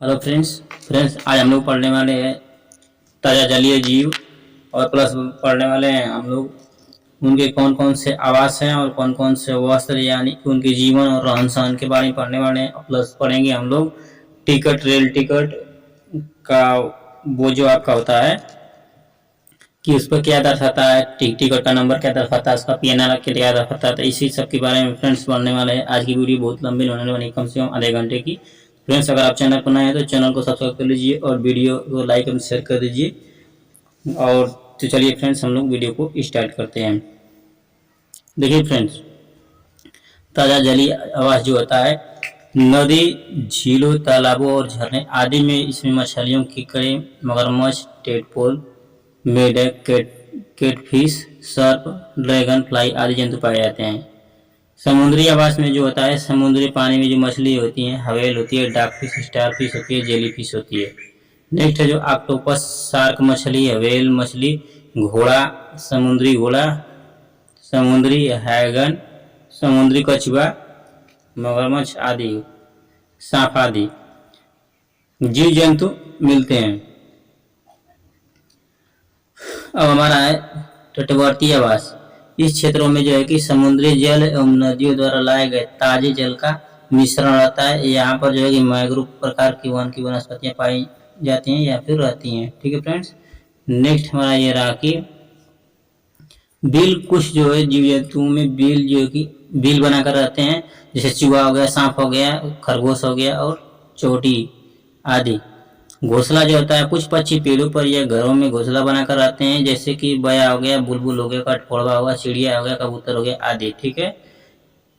Hello friends आज हम लोग पढ़ने वाले हैं ताजा जलीय जीव और प्लस पढ़ने वाले हैं हम लोग उनके कौन कौन से आवास हैं और कौन कौन से वस्त्र यानी कि उनके जीवन और रहन सहन के बारे में पढ़ने वाले हैं। और प्लस पढ़ेंगे हम लोग रेल टिकट का वो जो आपका होता है कि उस पर क्या दर्शाता है, टिकट का नंबर क्या दर्शाता है, उसका PNR क्या दर्शाता है। तो इसी सब के बारे में फ्रेंड्स पढ़ने वाले हैं। आज की वीडियो बहुत लंबी होने वाली, कम से कम आधे घंटे की। फ्रेंड्स अगर आप चैनल पर नए हैं तो चैनल को सब्सक्राइब कर लीजिए और वीडियो को लाइक एंड शेयर कर दीजिए। और तो चलिए फ्रेंड्स हम लोग वीडियो को स्टार्ट करते हैं। देखिए फ्रेंड्स, ताज़ा जलीय आवास जो होता है नदी, झीलों, तालाबों और झरने आदि में, इसमें मछलियों, कीकड़े, मगरमच्छ, टेडपोल, मेढक, कैटफिश, सर्प, ड्रैगन फ्लाई आदि जंतु पाए जाते हैं। समुद्री आवास में जो होता है समुद्री पानी में जो मछली होती है, हवेल होती है, डाकफिश, स्टारफिश होती है, जेलीफिश होती है। नेक्स्ट है जो ऑक्टोपस, शार्क मछली, हवेल मछली, घोड़ा, समुद्री घोड़ा, समुद्री हैगन, समुद्री कछुआ, मगरमच्छ आदि, सांप आदि जीव जंतु मिलते हैं। अब हमारा है तटवर्ती आवास। इस क्षेत्रों में जो है कि समुद्री जल एवं नदियों द्वारा लाए गए ताजे जल का मिश्रण रहता है। यहाँ पर जो है कि मैंग्रोव प्रकार की वन की वनस्पतियां पाई जाती हैं या फिर रहती हैं। ठीक है फ्रेंड्स, नेक्स्ट हमारा ये रहा कि बिल। कुछ जो है जीव जंतुओं में बिल जो है कि बिल बनाकर रहते हैं, जैसे चूहा हो गया, सांप हो गया, खरगोश हो गया और चोटी आदि। घोंसला जो होता है, कुछ पक्षी पेड़ों पर या घरों में घोंसला बनाकर रहते हैं, जैसे कि बया हो गया, बुलबुल हो गया, कठफोड़वा हो गया, चिड़िया हो गया, कबूतर हो गया आदि। ठीक है,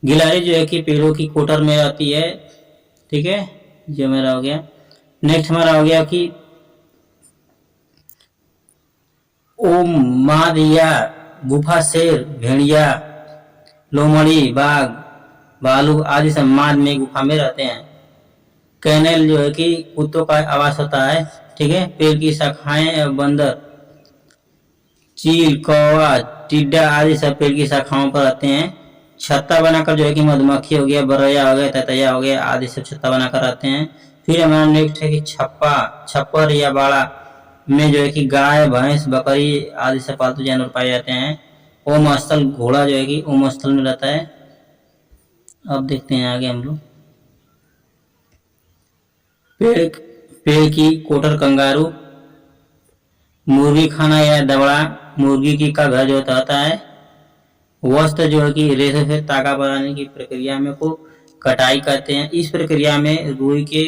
गिलहरी जो है कि पेड़ों की कोटर में रहती है। ठीक है, जो मेरा हो गया। नेक्स्ट हमारा हो गया कि ओमादिया, गुफा शेर, भेड़िया, लोमड़ी, बाघ, भालू आदि सब माद में गुफा में रहते हैं। कैनेल जो है कि कुत्तों का आवास होता है। ठीक है, पेड़ की शाखाएं, बंदर, चील, कौवा, टिड्डा आदि सब पेड़ की शाखाओं पर रहते हैं। छत्ता बनाकर जो है कि मधुमक्खी हो गया, बरैया हो गया, ततैया हो गया आदि सब छत्ता बनाकर रहते हैं। फिर हमारा नेक्स्ट है कि छप्पर या बाड़ा में जो है कि गाय, भैंस, बकरी आदि सब पालतू जानवर पाए जाते हैं। ओम स्थल, घोड़ा जो है कि ओम स्थल में रहता है। अब देखते हैं आगे हम लोग पेड़ की कोटर, कंगारू, मुर्गी खाना या दबड़ा, मुर्गी की का घर जो होता है। वस्त्र जो है कि रेशे से तागा बनाने की प्रक्रिया में को कटाई करते हैं। इस प्रक्रिया में रुई के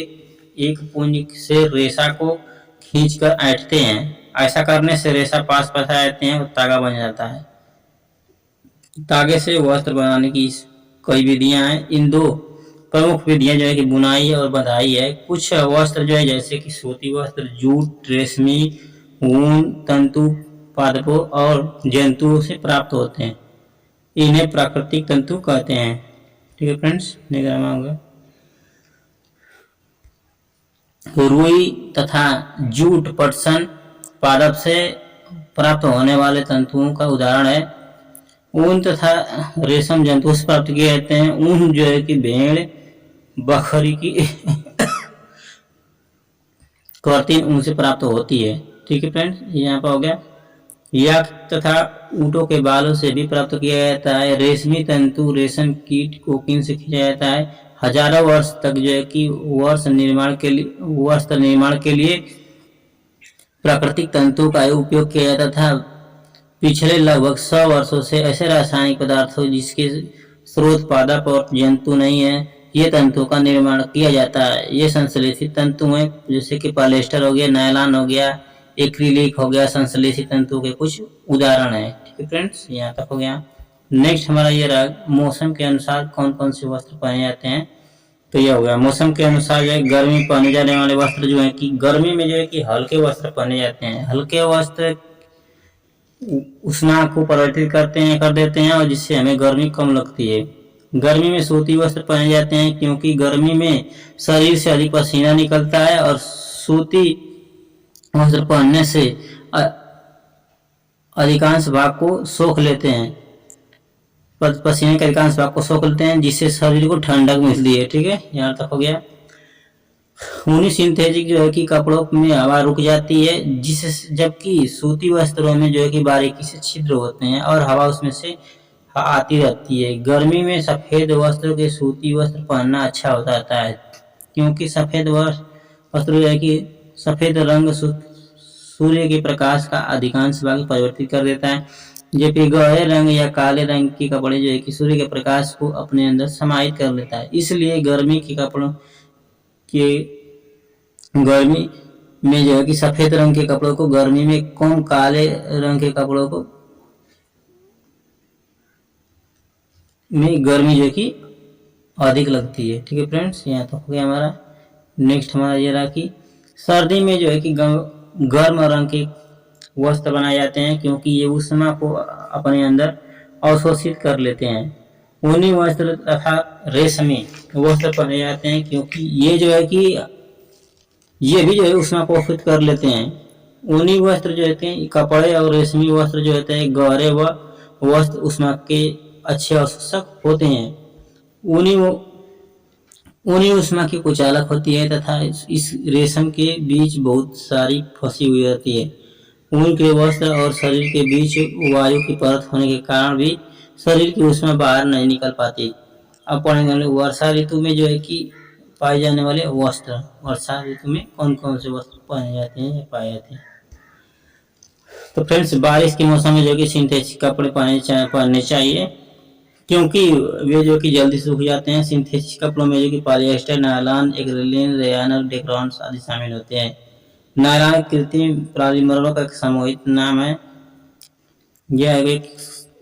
एक पुंज से रेशा को खींचकर ऐंठते हैं। ऐसा करने से रेशा पास आ जाते हैं और तागा बन जाता है। तागे से वस्त्र बनाने की कई विधियां हैं। इन दो प्रमुख विधियां जो है कि बुनाई और बंधाई है। कुछ वस्त्र जो है जैसे कि सूती वस्त्र, जूट, रेशमी, ऊन, तंतु पादपों और जंतुओं से प्राप्त होते हैं। इन्हें प्राकृतिक तंतु कहते हैं। ठीक है फ्रेंड्स, रुई तथा जूट पटसन पादप से प्राप्त होने वाले तंतुओं का उदाहरण है। ऊन तथा रेशम जंतुओं से प्राप्त किए जाते हैं। ऊन जो है कि भेड़, बकरी की कर्तिन ऊन से प्राप्त होती है। ठीक है फ्रेंड्स, यहाँ पर हो गया। याक तथा ऊँटों के बालों से भी प्राप्त किया जाता है। रेशमी तंतु रेशम कीट कोकीन से खींचा जाता है। हजारों वर्ष तक जो है कि वस्त्र निर्माण के लिए प्राकृतिक तंतु का उपयोग किया जाता था। पिछले लगभग 100 वर्षों से ऐसे रासायनिक पदार्थों जिसके स्रोत पादप और जंतु नहीं है, ये तंतुओं का निर्माण किया जाता है। ये संश्लेषित तंतु हैं, जैसे कि पॉलिएस्टर हो गया, नायलॉन हो गया, एक्रिलिक हो गया, संश्लेषित तंतु के कुछ उदाहरण है। ठीक है फ्रेंड्स, यहाँ तक हो गया। नेक्स्ट हमारा ये रहा मौसम के अनुसार कौन कौन से वस्त्र पहने जाते हैं। तो यह हो गया मौसम के अनुसार जो है गर्मी पहने जाने वाले वस्त्र जो है कि गर्मी में जो है कि हल्के वस्त्र पहने जाते हैं। हल्के वस्त्र उष्णता को परिवर्तित कर देते हैं और जिससे हमें गर्मी कम लगती है। गर्मी में सूती वस्त्र पहने जाते हैं क्योंकि गर्मी में शरीर से अधिक पसीना निकलता है और सूती वस्त्र पहनने से अधिकांश भाग को सोख लेते हैं। पसीने के अधिकांश भाग को सोख लेते हैं जिससे शरीर को ठंडक मिलती है। ठीक है, यहाँ तक हो गया। ऊनी सिंथेटिक जो है कि कपड़ों में हवा रुक जाती है, जिस जबकि सूती वस्त्रों में जो है कि बारीकी से छिद्र होते हैं और हवा उसमें से आती रहती है। गर्मी में सफेद वस्त्र के सूती वस्त्र पहनना अच्छा होता है, क्योंकि सफेद वस्त्र जो है कि सफेद रंग सूर्य के प्रकाश का अधिकांश भाग परिवर्तित कर देता है, जबकि गहरे रंग या काले रंग के कपड़े जो है कि सूर्य के प्रकाश को अपने अंदर समाहित कर लेता है। इसलिए गर्मी के कपड़ों के गर्मी में जो है कि सफेद रंग के कपड़ों को गर्मी में कम, काले रंग के कपड़ों को में गर्मी जो है कि अधिक लगती है। ठीक है फ्रेंड्स, यहाँ तक हो गया हमारा। नेक्स्ट हमारा ये रहा कि सर्दी में जो है कि गर्म रंग के वस्त्र बनाए जाते हैं, क्योंकि ये ऊष्मा को अपने अंदर अवशोषित कर लेते हैं। ऊनी वस्त्र तथा रेशमी वस्त्र पहने जाते हैं, क्योंकि ये जो है कि ये भी जो है ऊष्मा को अवशोषित कर लेते हैं। ऊनी वस्त्र जो होते हैं कपड़े और रेशमी वस्त्र जो होते हैं गहरे व वस्त्र ऊष्मा के अच्छे अवशोषक होते हैं। ऊनी ऊष्मा की कुचालक होती है तथा इस रेशम के बीच बहुत सारी फंसी हुई रहती है। ऊन के वस्त्र और शरीर के बीच वायु की परत होने के कारण भी शरीर की ऊष्मा बाहर नहीं निकल पाती। अब पढ़ेंगे हम लोग वर्षा ऋतु में जो है कि पाए जाने वाले वस्त्र। वर्षा ऋतु में कौन कौन से वस्त्र पहने जाते हैं या पाए जाते हैं? तो फ्रेंड्स, बारिश के मौसम में जो कि सिंथेटिक कपड़े पहनने चाहिए, क्योंकि वे जो कि जल्दी सूख जाते हैं। सिंथेटिक कपड़ों में जो कि पॉलिएस्टर, नायलॉन, एक्रिलिन, रेयान और डेक्रॉन्स आदि शामिल होते हैं। नायलॉन कृत्रिम पॉलीमरों का एक सामूहिक नाम है। यह एक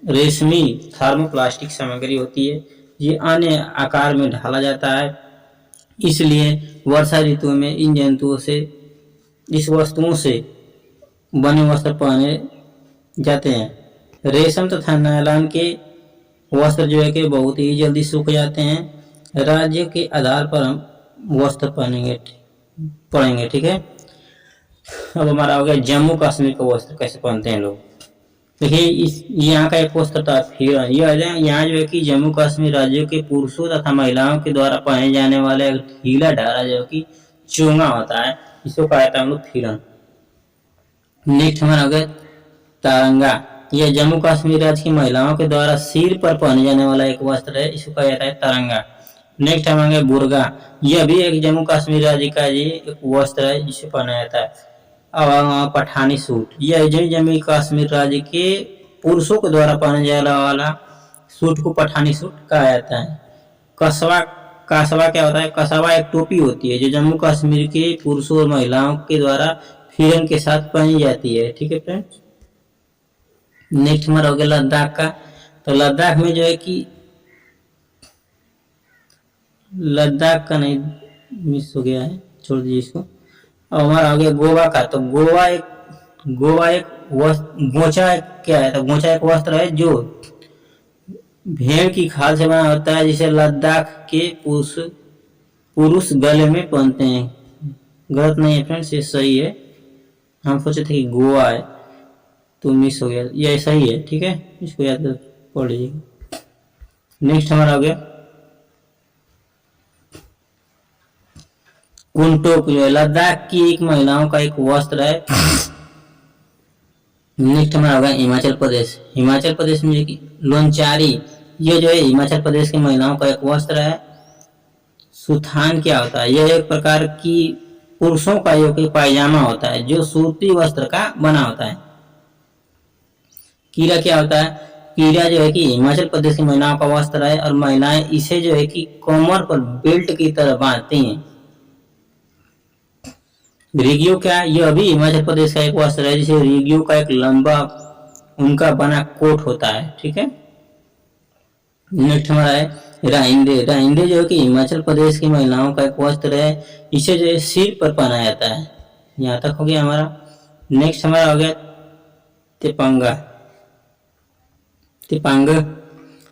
रेशमी थर्मोप्लास्टिक सामग्री होती है। ये अन्य आकार में ढाला जाता है, इसलिए वर्षा ऋतु में इन जंतुओं से इस वस्तुओं से बने वस्त्र पहने जाते हैं। रेशम तथा नायलॉन के वस्त्र जो है कि बहुत ही जल्दी सूख जाते हैं। राज्य के आधार पर हम वस्त्र पहनेंगे। ठीक है, अब हमारा हो गया जम्मू कश्मीर का वस्त्र कैसे पहनते हैं लोग। देखिए, इस यहाँ का एक वस्त्र था फिर यहाँ जो है कि जम्मू कश्मीर राज्यों के पुरुषों तथा महिलाओं के द्वारा पहने जाने वाला एक ढीला ढाला जो कि चोंगा होता है, इसको कहा जाता है हम लोग फिरन। नेक्स्ट हमारा हो गया तारंगा। यह जम्मू कश्मीर राज्य की महिलाओं के द्वारा सिर पर पहने जाने वाला एक वस्त्र है, इसको कहा जाता है तारंगा। नेक्स्ट हमारा बुर्गा। यह भी एक जम्मू कश्मीर राज्य का एक वस्त्र है जिसे पहना जाता है। अब पठानी सूट। यह जम्मू कश्मीर राज्य के पुरुषों के द्वारा पहने जाने वाला सूट को पठानी सूट कहा जाता है। कस्बा क्या होता है? कस्बा एक टोपी होती है जो जम्मू कश्मीर के पुरुषों और महिलाओं के द्वारा फिरन के साथ पहनी जाती है। ठीक है फ्रेंड्स, नेक्स्ट हमारा हो गया लद्दाख का। तो लद्दाख में जो है कि लद्दाख का नहीं, मिस हो गया है, छोड़ दीजिए इसको। अब हमारा हो गया गोवा का। तो गोवा एक गोचा क्या है? तो गोचा एक वस्त्र है जो भेड़ की खाल से बना होता है, जिसे लद्दाख के पुरुष गले में पहनते हैं। गलत नहीं है फ्रेंड्स, ये सही है। हम सोचे थे कि गोवा है तो मिस हो गया, ये सही है। ठीक है, इसको याद पढ़ लीजिए। नेक्स्ट हमारा हो गया कुंटोक, जो है लद्दाख की एक महिलाओं का एक वस्त्र है। नेक्स्ट हमारा होगा हिमाचल प्रदेश। हिमाचल प्रदेश में लोंचारी, ये जो है हिमाचल प्रदेश की महिलाओं का एक वस्त्र है। सुथान क्या होता है? यह एक प्रकार की पुरुषों का एक पायजामा होता है जो सूती वस्त्र का बना होता है। कीरा क्या होता है? कीरा जो है कि हिमाचल प्रदेश की महिलाओं का वस्त्र है और महिलाएं इसे जो है कि कमर पर बेल्ट की तरह बांधती हैं। रिगियो क्या? यह भी हिमाचल प्रदेश का एक वस्त्र है, जिसे रिगियो का एक लंबा उनका बना कोट होता है। ठीक है, नेक्स्ट हमारा है राइंदे। राइंदे जो है कि हिमाचल प्रदेश की महिलाओं का एक वस्त्र है, इसे जो है सिर पर पहना जाता है। यहाँ तक हो गया हमारा। नेक्स्ट हमारा हो गया तिपंगा। तिपंग,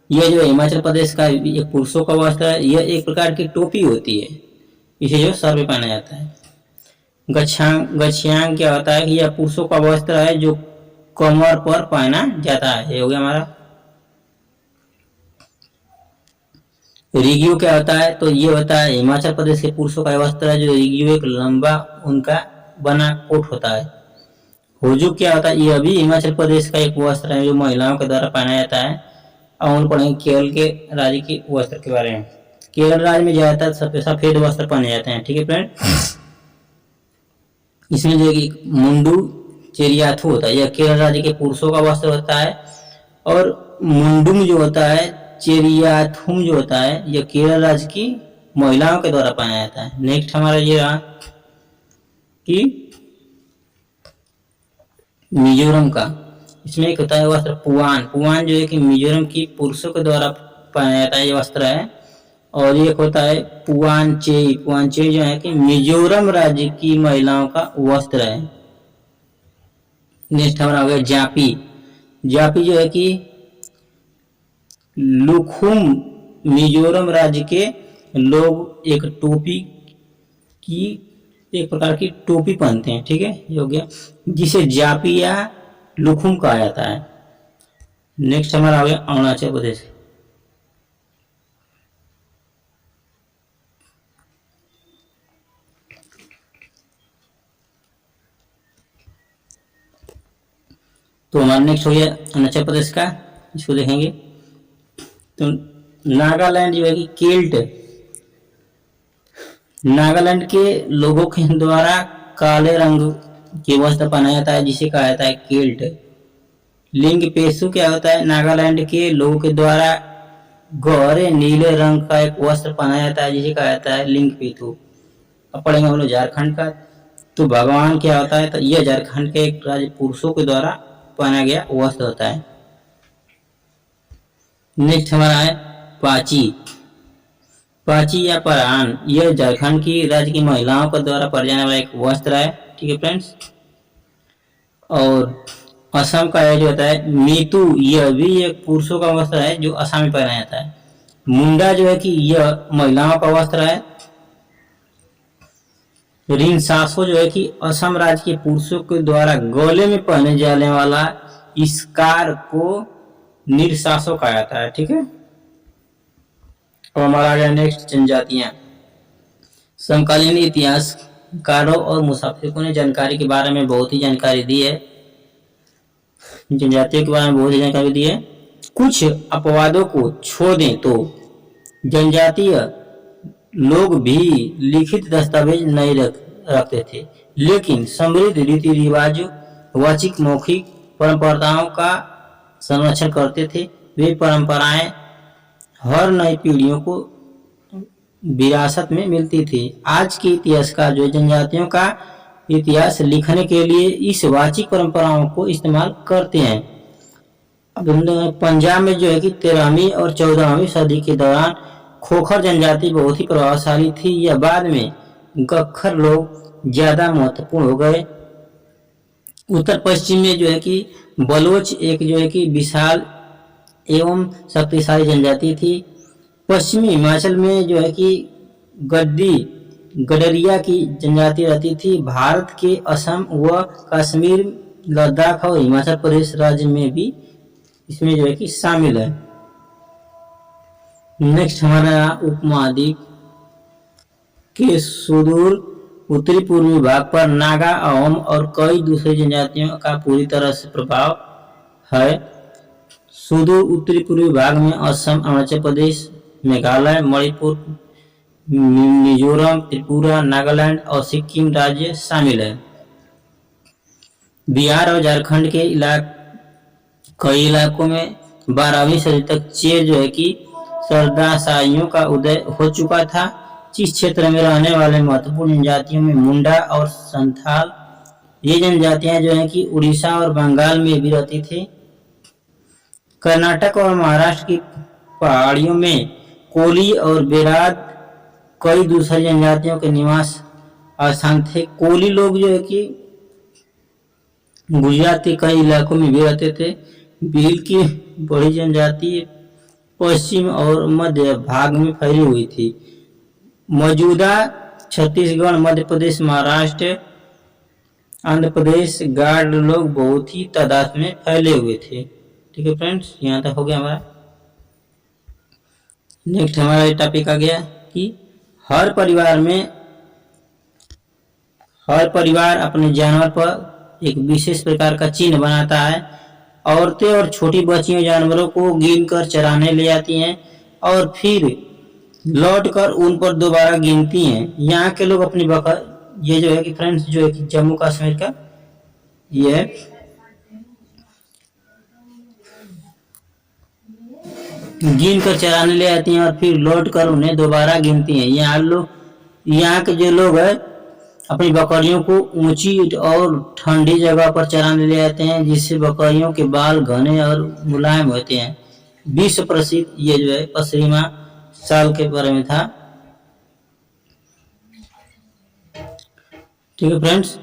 यह जो हिमाचल प्रदेश का एक पुरुषों का वस्त्र है। यह एक प्रकार की टोपी होती है, इसे जो सर पे पहना जाता है। गछियांग क्या होता है? कि यह पुरुषों का वस्त्र है जो कमर पर पहना जाता है। ये हो गया हमारा। रिगियो क्या होता है, तो ये होता है हिमाचल प्रदेश के पुरुषों का वस्त्र है जो रिगियो एक लंबा उनका बना कोट होता है। होजू क्या होता है, ये भी हिमाचल प्रदेश का एक वस्त्र है जो महिलाओं के द्वारा पहना जाता है। अब हम पढ़ेंगे केरल के राज्य के वस्त्र के बारे में। केरल राज्य में ज्यादातर सफेद वस्त्र पहने जाते हैं। ठीक है फ्रेंड, इसमें जो कि मुंडू चेरियाथू होता है, यह केरल राज्य के पुरुषों का वस्त्र होता है। और मुंडुम जो होता है, चेरियाथुम जो होता है, यह केरल राज्य की महिलाओं के द्वारा पहना जाता है। नेक्स्ट हमारा ये रहा कि मिजोरम का, इसमें एक होता है वस्त्र पुआन। पुआन जो है कि मिजोरम की पुरुषों के द्वारा पहना जाता है, ये वस्त्र है। और एक होता है पुआनचेई। पुआनचेई जो है कि मिजोरम राज्य की महिलाओं का वस्त्र है। नेक्स्ट हमारा हो गया जापी। जापी जो है कि लुखुम मिजोरम राज्य के लोग एक टोपी की, एक प्रकार की टोपी पहनते हैं। ठीक है, ये हो गया, जिसे जापी या लुखुम कहा जाता है। नेक्स्ट हमारा हो गया अरुणाचल प्रदेश। तो हमारा नेक्स्ट हो गया अरुणाचल प्रदेश का, इसको देखेंगे। तो नागालैंड जो है कि केल्ट, नागालैंड के लोगों के द्वारा काले रंग के वस्त्र पहना जाता है, जिसे कहा जाता है केल्ट। लिंग पेशु क्या होता है, नागालैंड के लोगों के द्वारा गहरे नीले रंग का एक वस्त्र पहना जाता है, जिसे कहा जाता है लिंग पेशु। अब पढ़ेंगे हम लोग झारखंड का। तो भगवान क्या होता है, तो यह झारखंड के एक राज्य पुरुषों के द्वारा पहना गया वस्त्र होता है। नेक्स्ट हमारा है पाची। पाची या परान, यह झारखंड की राज्य की महिलाओं के द्वारा पहना जाने वाला एक वस्त्र है। ठीक है फ्रेंड्स, और असम का यह जो होता है मीतू, यह भी एक पुरुषों का वस्त्र है जो असम में पहना जाता है। मुंडा जो है कि यह महिलाओं का वस्त्र है। रिनसासो जो है कि असम राज्य के पुरुषों के द्वारा गले में पहने जाने वाला स्कार को निरसासो कहा जाता है। ठीक है, और हमारा आ गया नेक्स्ट जनजातियां। समकालीन इतिहासकारों और मुसाफिरों ने जानकारी के बारे में बहुत ही जानकारी दी है, जनजातियों के बारे में बहुत ही जानकारी दी है। कुछ अपवादों को छोड़ दें तो जनजातीय लोग भी लिखित दस्तावेज नहीं रखते थे, लेकिन समृद्ध रीति रिवाज वाचिक मौखिक परंपराओं का संरक्षण करते थे। वे परंपराएं हर नई पीढ़ियों को विरासत में मिलती थी। आज के इतिहासकार जो जनजातियों का इतिहास लिखने के लिए इस वाचिक परंपराओं को इस्तेमाल करते हैं। अब पंजाब में जो है कि 13वीं और 14वीं सदी के दौरान खोखर जनजाति बहुत ही प्रभावशाली थी। यह बाद में गक्खर लोग ज्यादा महत्वपूर्ण हो गए। उत्तर पश्चिम में जो है कि बलोच एक जो है कि विशाल एवं शक्तिशाली जनजाति थी। पश्चिमी हिमाचल में जो है कि गडरिया की जनजाति रहती थी। भारत के असम व कश्मीर, लद्दाख और हिमाचल प्रदेश राज्य में भी इसमें जो है कि शामिल है। नेक्स्ट हमारा उपमहाद्वीप के सुदूर उत्तरी पूर्वी भाग पर नागा, अहोम और कई दूसरी जनजातियों का पूरी तरह से प्रभाव है। सुदूर उत्तरी पूर्वी भाग में असम, अरुणाचल प्रदेश, मेघालय, मणिपुर, मिजोरम, त्रिपुरा, नागालैंड और सिक्किम राज्य शामिल है। बिहार और झारखंड के कई इलाकों में 12वीं सदी तक चेर जो है कि सरदारशाहियों का उदय हो चुका था। जिस क्षेत्र में रहने वाले महत्वपूर्ण जनजातियों में मुंडा और संथाल, ये जनजातियां जो है कि उड़ीसा और बंगाल में भी रहती थी। कर्नाटक और महाराष्ट्र की पहाड़ियों में कोली और बेराद कई दूसरी जनजातियों के निवास स्थान थे। कोली लोग जो है कि गुजरात के कई इलाकों में भी रहते थे। भील की बड़ी जनजाति पश्चिम और मध्य भाग में फैली हुई थी। मौजूदा छत्तीसगढ़, मध्य प्रदेश, महाराष्ट्र, आंध्र प्रदेश गार्ड लोग बहुत ही तादाद में फैले हुए थे। ठीक है फ्रेंड्स, यहाँ तक हो गया हमारा। नेक्स्ट हमारा ये टॉपिक आ गया कि हर परिवार में हर परिवार अपने जानवर पर एक विशेष प्रकार का चिन्ह बनाता है। औरतें और छोटी बच्चियां जानवरों को गिन कर चराने ले जाती हैं और फिर लौट कर उन पर दोबारा गिनती हैं। यहाँ के लोग अपनी ये जो है कि फ्रेंड्स जो है कि जम्मू कश्मीर का ये गिन कर चराने ले आती हैं और फिर लौट कर उन्हें दोबारा गिनती हैं। यहाँ के जो लोग हैं अपनी बकरियों को ऊंची और ठंडी जगह पर चराने ले आते हैं, जिससे बकरियों के बाल घने और मुलायम होते हैं। विश्व प्रसिद्ध ये जो है पश्चिमा साल के बारे में था। ठीक है फ्रेंड्स,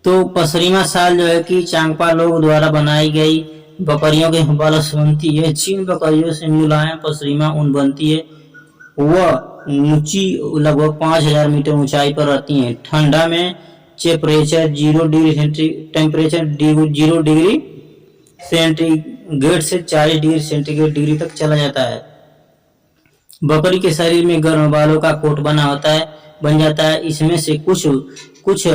तो पसरीमा साल जो है कि चांगपा लोग द्वारा बनाई गई बकरियों के बालों से बनती है। चीन बकरियों से मुलायम पसरीमा ऊन बनती है। वह ऊंची लगभग 5000 मीटर ऊंचाई पर रहती हैं। ठंडा में टेम्परेचर 0 डिग्री सेंटीग्रेड से 40 डिग्री सेंटीग्रेड डिग्री तक चला जाता है। बकरी के शरीर में गर्म बालों का कोट बन जाता है। इसमें से कुछ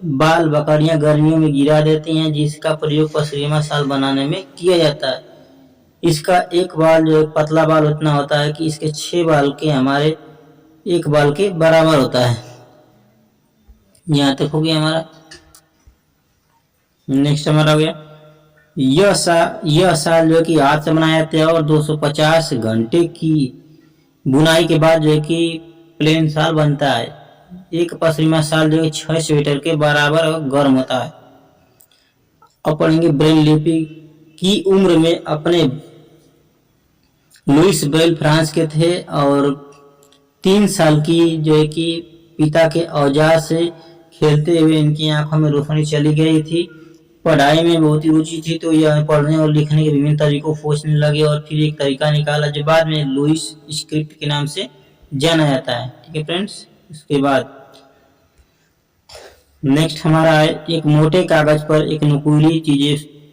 बाल बकरियां गर्मियों में गिरा देती हैं, जिसका प्रयोग पसरीमा साल बनाने में किया जाता है। इसका एक बाल जो पतला बाल उतना होता है कि इसके 6 बाल के हमारे एक बाल के बराबर होता है। यहाँ तक हो गया हमारा। नेक्स्ट हमारा हो गया यह साल जो कि हाथ से बनाया जाता है और 250 घंटे की बुनाई के बाद जो है कि प्लेन साल बनता है। एक पश्चिमा साल जो है 6 स्वेटर के बराबर गर्म होता है। अब पढ़ेंगे ब्रेल लिपि की उम्र में अपने लुइस ब्रेल फ्रांस के थे और 3 साल की जो है कि पिता के औजार से खेलते हुए इनकी आंखों में रोशनी चली गई थी। पढ़ाई में बहुत ही रुचि थी, तो यह पढ़ने और लिखने के विभिन्न तरीकों को खोजने लगे और फिर एक तरीका निकाला जो बाद में लुइस स्क्रिप्ट के नाम से जाना जाता है। ठीक है फ्रेंड्स, इसके बाद नेक्स्ट हमारा है एक मोटे कागज पर एक नुकीली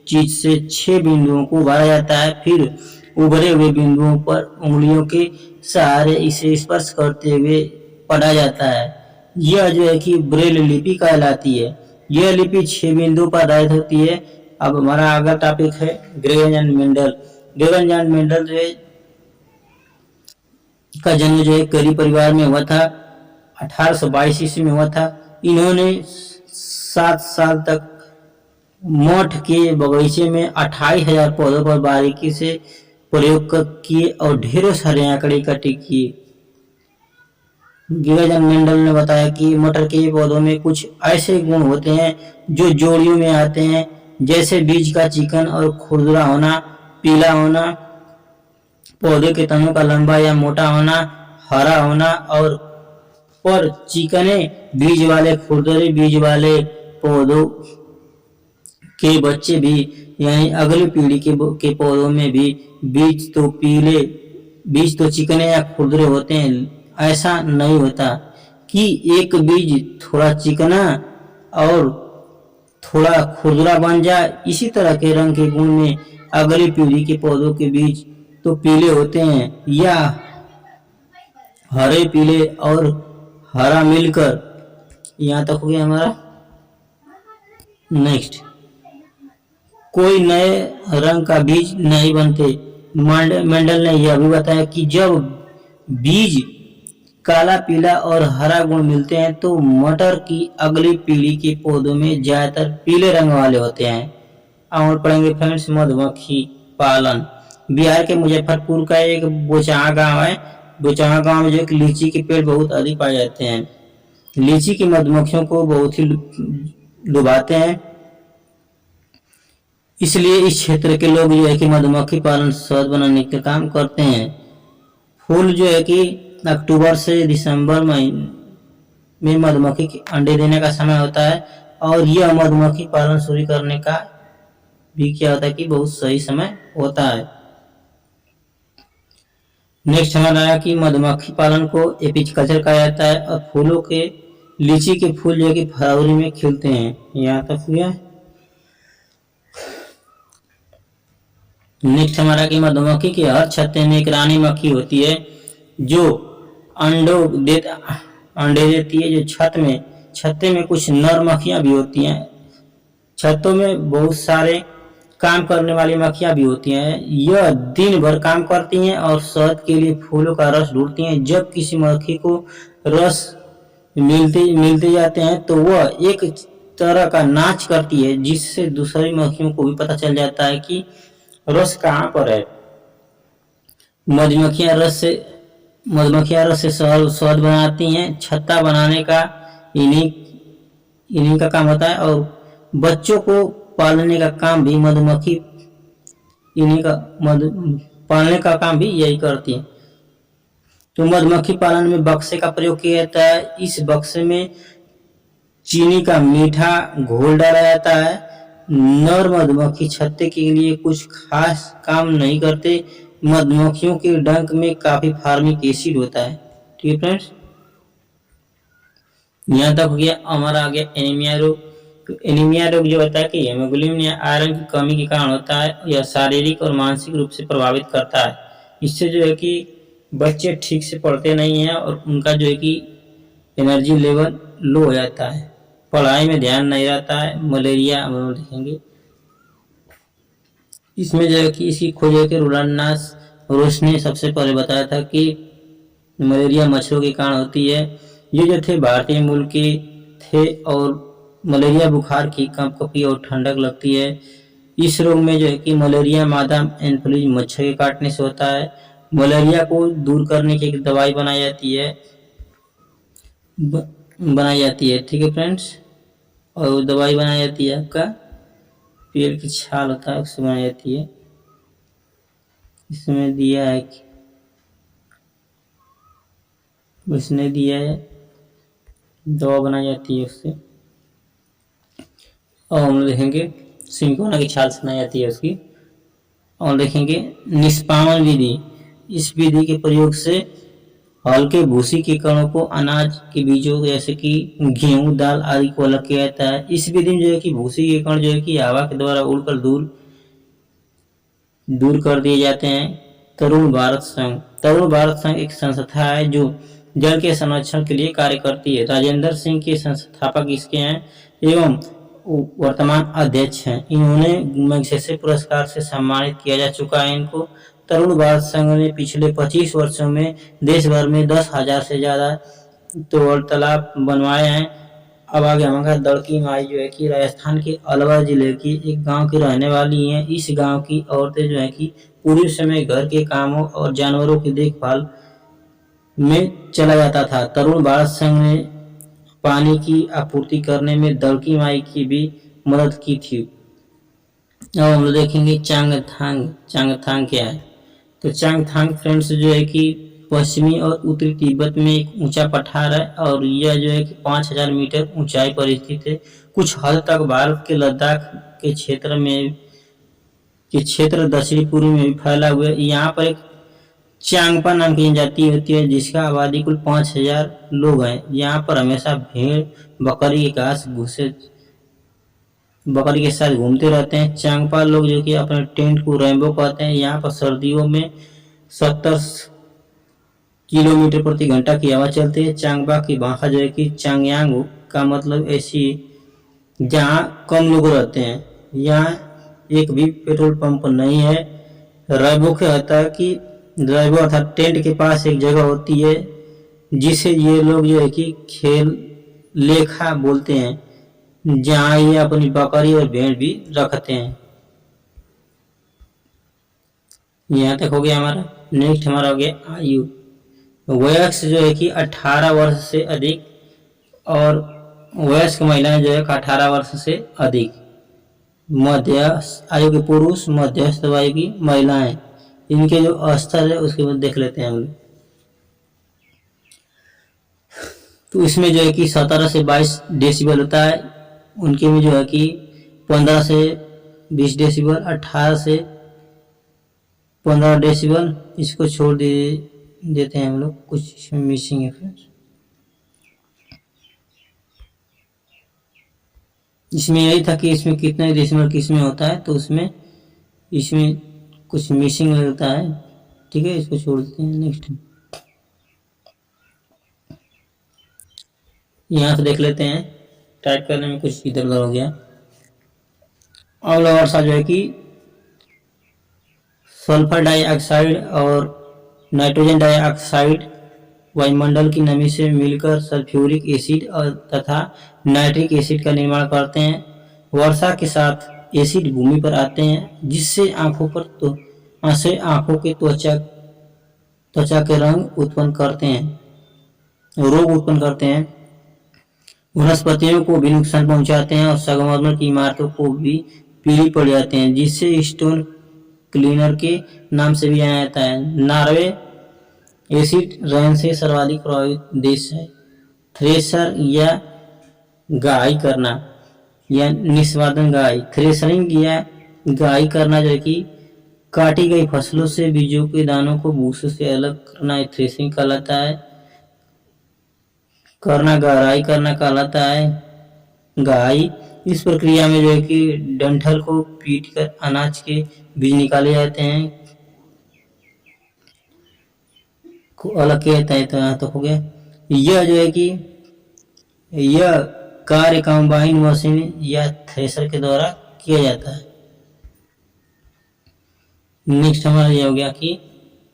चीज से 6 बिंदुओं को भरा जाता है। फिर उभरे हुए बिंदुओं पर उंगलियों के सहारे इसे स्पर्श करते हुए पढ़ा जाता है। यह जो है कि ब्रेल लिपि कहलाती है। यह लिपि 6 बिंदु पर आधारित होती है। अब हमारा अगला टॉपिक है ग्रेगन एंड मेंडल। ग्रेगन एंड मेंडल जो है का जन्म जो है करी परिवार में हुआ था। 1822 ईस्वी में हुआ था। इन्होंने 7 साल तक मठ के बगीचे में 28,000 पौधों पर बारीकी से प्रयोग किए और ढेरों सारे आंकड़े इकट्ठे किए। ग्रेगन मेंडल ने बताया कि मटर के पौधों में कुछ ऐसे गुण होते हैं जो जोड़ियों में आते हैं, जैसे बीज का चिकन और खुरदुरा होना, पीला होना, पौधे के तनों का लंबा या मोटा होना, हरा होना और पर चिकने बीज वाले खुरदरे बीज वाले पौधों के बच्चे भी यानी अगली पीढ़ी के पौधों में भी बीज तो चिकने या खुरदरे होते हैं। ऐसा नहीं होता कि एक बीज थोड़ा चिकना और थोड़ा खुरदरा बन जाए। इसी तरह के रंग के गुण में अगली पीढ़ी के पौधों के बीज तो पीले होते हैं या हरे पीले और हरा मिलकर। यहाँ तक हो गया हमारा। नेक्स्ट, कोई नए रंग का बीज नहीं बनते। मेंडल ने यह भी बताया कि जब बीज काला, पीला और हरा गुण मिलते हैं तो मटर की अगली पीढ़ी के पौधों में ज्यादातर पीले रंग वाले होते हैं। और पढ़ेंगे फ्रेंड्स मधुमक्खी पालन। बिहार के मुजफ्फरपुर का एक बोचहा गांव है। बोचहा गांव में जो एक लीची के पेड़ बहुत अधिक पाए जाते हैं। लीची की मधुमक्खियों को बहुत ही लुभाते हैं, इसलिए इस क्षेत्र के लोग जो है कि मधुमक्खी पालन शहद बनाने का काम करते हैं। फूल जो है कि अक्टूबर से दिसंबर महीने में मधुमक्खी के अंडे देने का समय होता है और यह मधुमक्खी पालन शुरू करने का भी क्या होता है कि बहुत सही समय होता है। नेक्स्ट हमारा आया कि मधुमक्खी पालन को एपिकल्चर कहा जाता है और फूलों के लीची के फूल जो है कि फरवरी में खिलते हैं। यहाँ तक हुआ। नेक्स्ट हमारा कि मधुमक्खी के हर छत्ते में एक रानी मक्खी होती है। जो अंडे देती है। जो छत्ते में कुछ नर मक्खियां भी होती हैं। छत्तों में बहुत सारे काम करने वाली मक्खियां भी होती हैं। यह दिन भर काम करती हैं और शहद के लिए फूलों का रस ढूंढती हैं। जब किसी मक्खी को रस मिलते जाते हैं तो वह एक तरह का नाच करती है, जिससे दूसरी मक्खियों को भी पता चल जाता है कि रस कहाँ पर है। मधुमक्खियां रस से शहद बनाती हैं। छत्ता बनाने का इन्हीं का काम होता है और बच्चों को पालने का काम भी पालने का काम भी यही करती है। तो मधुमक्खी पालन में बक्से का प्रयोग किया जाता है। इस बक्से में चीनी का मीठा घोल डाला जाता है। नर मधुमक्खी छत्ते के लिए कुछ खास काम नहीं करते। मधुमक्खियों के डंक में काफी फार्मिक एसिड होता है। ठीक है फ्रेंड्स, यहाँ तक हो गया। हमारा आ गया एनीमिया रोग। तो एनीमिया रोग जो होता है कि हेमोग्लोबिन या आयरन की कमी के कारण होता है। यह शारीरिक और मानसिक रूप से प्रभावित करता है। इससे जो है कि बच्चे ठीक से पढ़ते नहीं हैं और उनका जो है कि एनर्जी लेवल लो हो जाता है, पढ़ाई में ध्यान नहीं रहता है। मलेरिया हम लोग देखेंगे। इसमें जो है कि इसकी खोज है कि रोस ने सबसे पहले बताया था कि मलेरिया मच्छरों के कारण होती है। ये जो थे भारतीय मूल के थे और मलेरिया बुखार की कंपकपी और ठंडक लगती है। इस रोग में जो है कि मलेरिया मादा एनोफिलीज मच्छर के काटने से होता है। मलेरिया को दूर करने की एक दवाई बनाई जाती है। ठीक है फ्रेंड्स, और वो दवाई बनाई जाती है आपका पेड़ की छाल होता है उससे बनाई जाती है। इसमें दिया है कि उसने दिया है दवा बनाई जाती है उससे। और हम लोग देखेंगे सिंकोना की छाल से बनाई जाती है उसकी। और देखेंगे निष्पावन विधि। इस विधि के प्रयोग से हल्के भूसी के कणों को अनाज के बीजों जैसे कि गेहूं, दाल आदि को अलग किया जाता है। इस विधि में जो है कि भूसी के कण जो है कि हवा के द्वारा उड़कर दूर कर दिए जाते हैं। तरुण भारत संघ एक संस्था है जो जल के संरक्षण के लिए कार्य करती है। राजेंद्र सिंह के संस्थापक इसके हैं एवं वर्तमान अध्यक्ष हैं। इन्होंने मैग्सेसे पुरस्कार से सम्मानित किया जा चुका है इनको। तरुण भारत संघ ने पिछले 25 वर्षों में देश भर में 10,000 से ज्यादा तालाब बनवाए हैं। अब आगे हमारा दड़की माई जो है कि राजस्थान के अलवर जिले की एक गांव की रहने वाली हैं। इस गांव की औरतें जो है कि पूरे समय घर के कामों और जानवरों की देखभाल में चला जाता था। तरुण भारत संघ ने पानी की आपूर्ति करने में दड़की माई की भी मदद की थी। अब हम लोग देखेंगे चांगथांग क्या है। तो चांगथांग फ्रेंड्स जो है कि पश्चिमी और उत्तरी तिब्बत में एक ऊंचा पठार है और यह जो है कि 5,000 मीटर ऊंचाई पर स्थित है। कुछ हद तक भारत के लद्दाख के क्षेत्र दक्षिणी पूर्व में भी फैला हुआ है। यहाँ पर एक चांगपा नाम की जनजाति होती है जिसका आबादी कुल 5,000 लोग हैं। यहाँ पर हमेशा भेड़ बकरी के साथ घूमते रहते हैं। चांगपा लोग जो कि अपने टेंट को रेनबो कहते हैं। यहाँ पर सर्दियों में 70 किलोमीटर प्रति घंटा की हवा चलती है। चांगपा की भाषा जो है कि चांगयांग का मतलब ऐसी जहाँ कम लोग रहते हैं। यहाँ एक भी पेट्रोल पंप नहीं है। रेनबो क्या होता है कि ड्राइवर अर्थात टेंट के पास एक जगह होती है जिसे ये लोग जो है कि खेल लेखा बोलते हैं, जहाँ ये अपनी बकरी और भेड़ भी रखते हैं। यहाँ तक हो गया हमारा। नेक्स्ट हमारा हो गया आयु। वयस्क जो है कि 18 वर्ष से अधिक और वयस्क महिलाएं जो है 18 वर्ष से अधिक। मध्य आयु के पुरुष, मध्यस्थ आयु की महिलाएं, इनके जो स्तर है उसके बाद देख लेते हैं हम लोग। तो इसमें जो है कि 17 से 22 डेसिबल होता है। उनके में जो है कि 15 से 20 डेसिबल, 18 से 15 डेसिबल। इसको छोड़ देते हैं हम लोग, कुछ इसमें मिसिंग है फ्रेंड्स। इसमें यही था कि इसमें कितने डेसिबल किसमें होता है, तो इसमें कुछ मिसिंग लगता है। ठीक है, इसको छोड़ देते हैं। नेक्स्ट यहाँ से देख लेते हैं, टाइप करने में कुछ इधर उधर हो गया। अम्ल वर्षा जो है कि सल्फर डाइऑक्साइड और नाइट्रोजन डाइऑक्साइड वायुमंडल की नमी से मिलकर सल्फ्यूरिक एसिड और तथा नाइट्रिक एसिड का निर्माण करते हैं। वर्षा के साथ एसिड भूमि पर आते हैं, जिससे आंखों के त्वचा के रंग उत्पन्न करते हैं, रोग उत्पन्न करते हैं, वनस्पतियों को भी नुकसान पहुंचाते हैं और संगमरमर की इमारतों को भी पीली पड़ जाते हैं, जिससे स्टोन क्लीनर के नाम से भी जाना जाता है। नॉर्वे एसिड रेन से सर्वाधिक प्रभावित देश है। थ्रेशर या गाई करना या निष्पादन गाई, थ्रेशरिंग या गाई करना जो है कि काटी गई फसलों से बीजों के दानों को भूसे से अलग करना थ्रेशरिंग कहलाता है। गहराई करना कहलाता है गाई। इस प्रक्रिया में जो है कि डंठल को पीटकर अनाज के बीज निकाले जाते हैं, को अलग किया जाता है। तो यहाँ तक हो गया। यह जो है कि यह कार्य कंबाइन मशीन या थ्रेशर के द्वारा किया जाता है। नेक्स्ट हमारा यह हो गया कि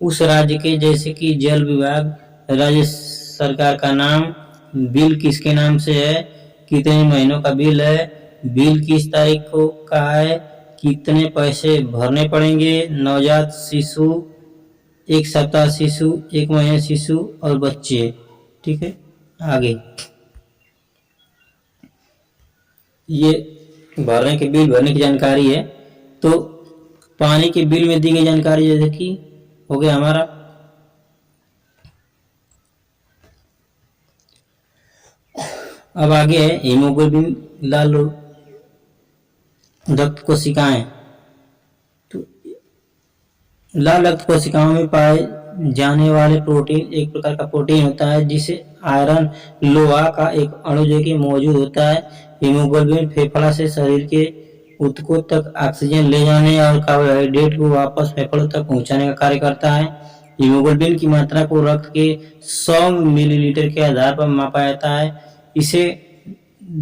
उस राज्य के, जैसे कि जल विभाग, राज्य सरकार का नाम, बिल किसके नाम से है, कितने महीनों का बिल है, बिल किस तारीख को का है, कितने पैसे भरने पड़ेंगे, नवजात शिशु, 1 सप्ताह शिशु, 1 महीने शिशु और बच्चे। ठीक है, आगे ये भरने के बिल भरने की जानकारी है। तो पानी के बिल में दी गई जानकारी जैसे कि हो गया हमारा। अब आगे है हीमोग्लोबिन, लाल रक्त कोशिकाएं। तो लाल रक्त कोशिकाओं में पाए जाने वाले प्रोटीन एक प्रकार का प्रोटीन होता है, जिसे आयरन लोहा का एक अणु जो कि मौजूद होता है। हीमोग्लोबिन फेफड़ा से शरीर के ऊतकों तक ऑक्सीजन ले जाने और कार्बोहाइड्रेट को वापस फेफड़ों तक पहुंचाने का कार्य करता है। हीमोग्लोबिन की मात्रा को रक्त के 100 मिलीलीटर के आधार पर मापा जाता है। इसे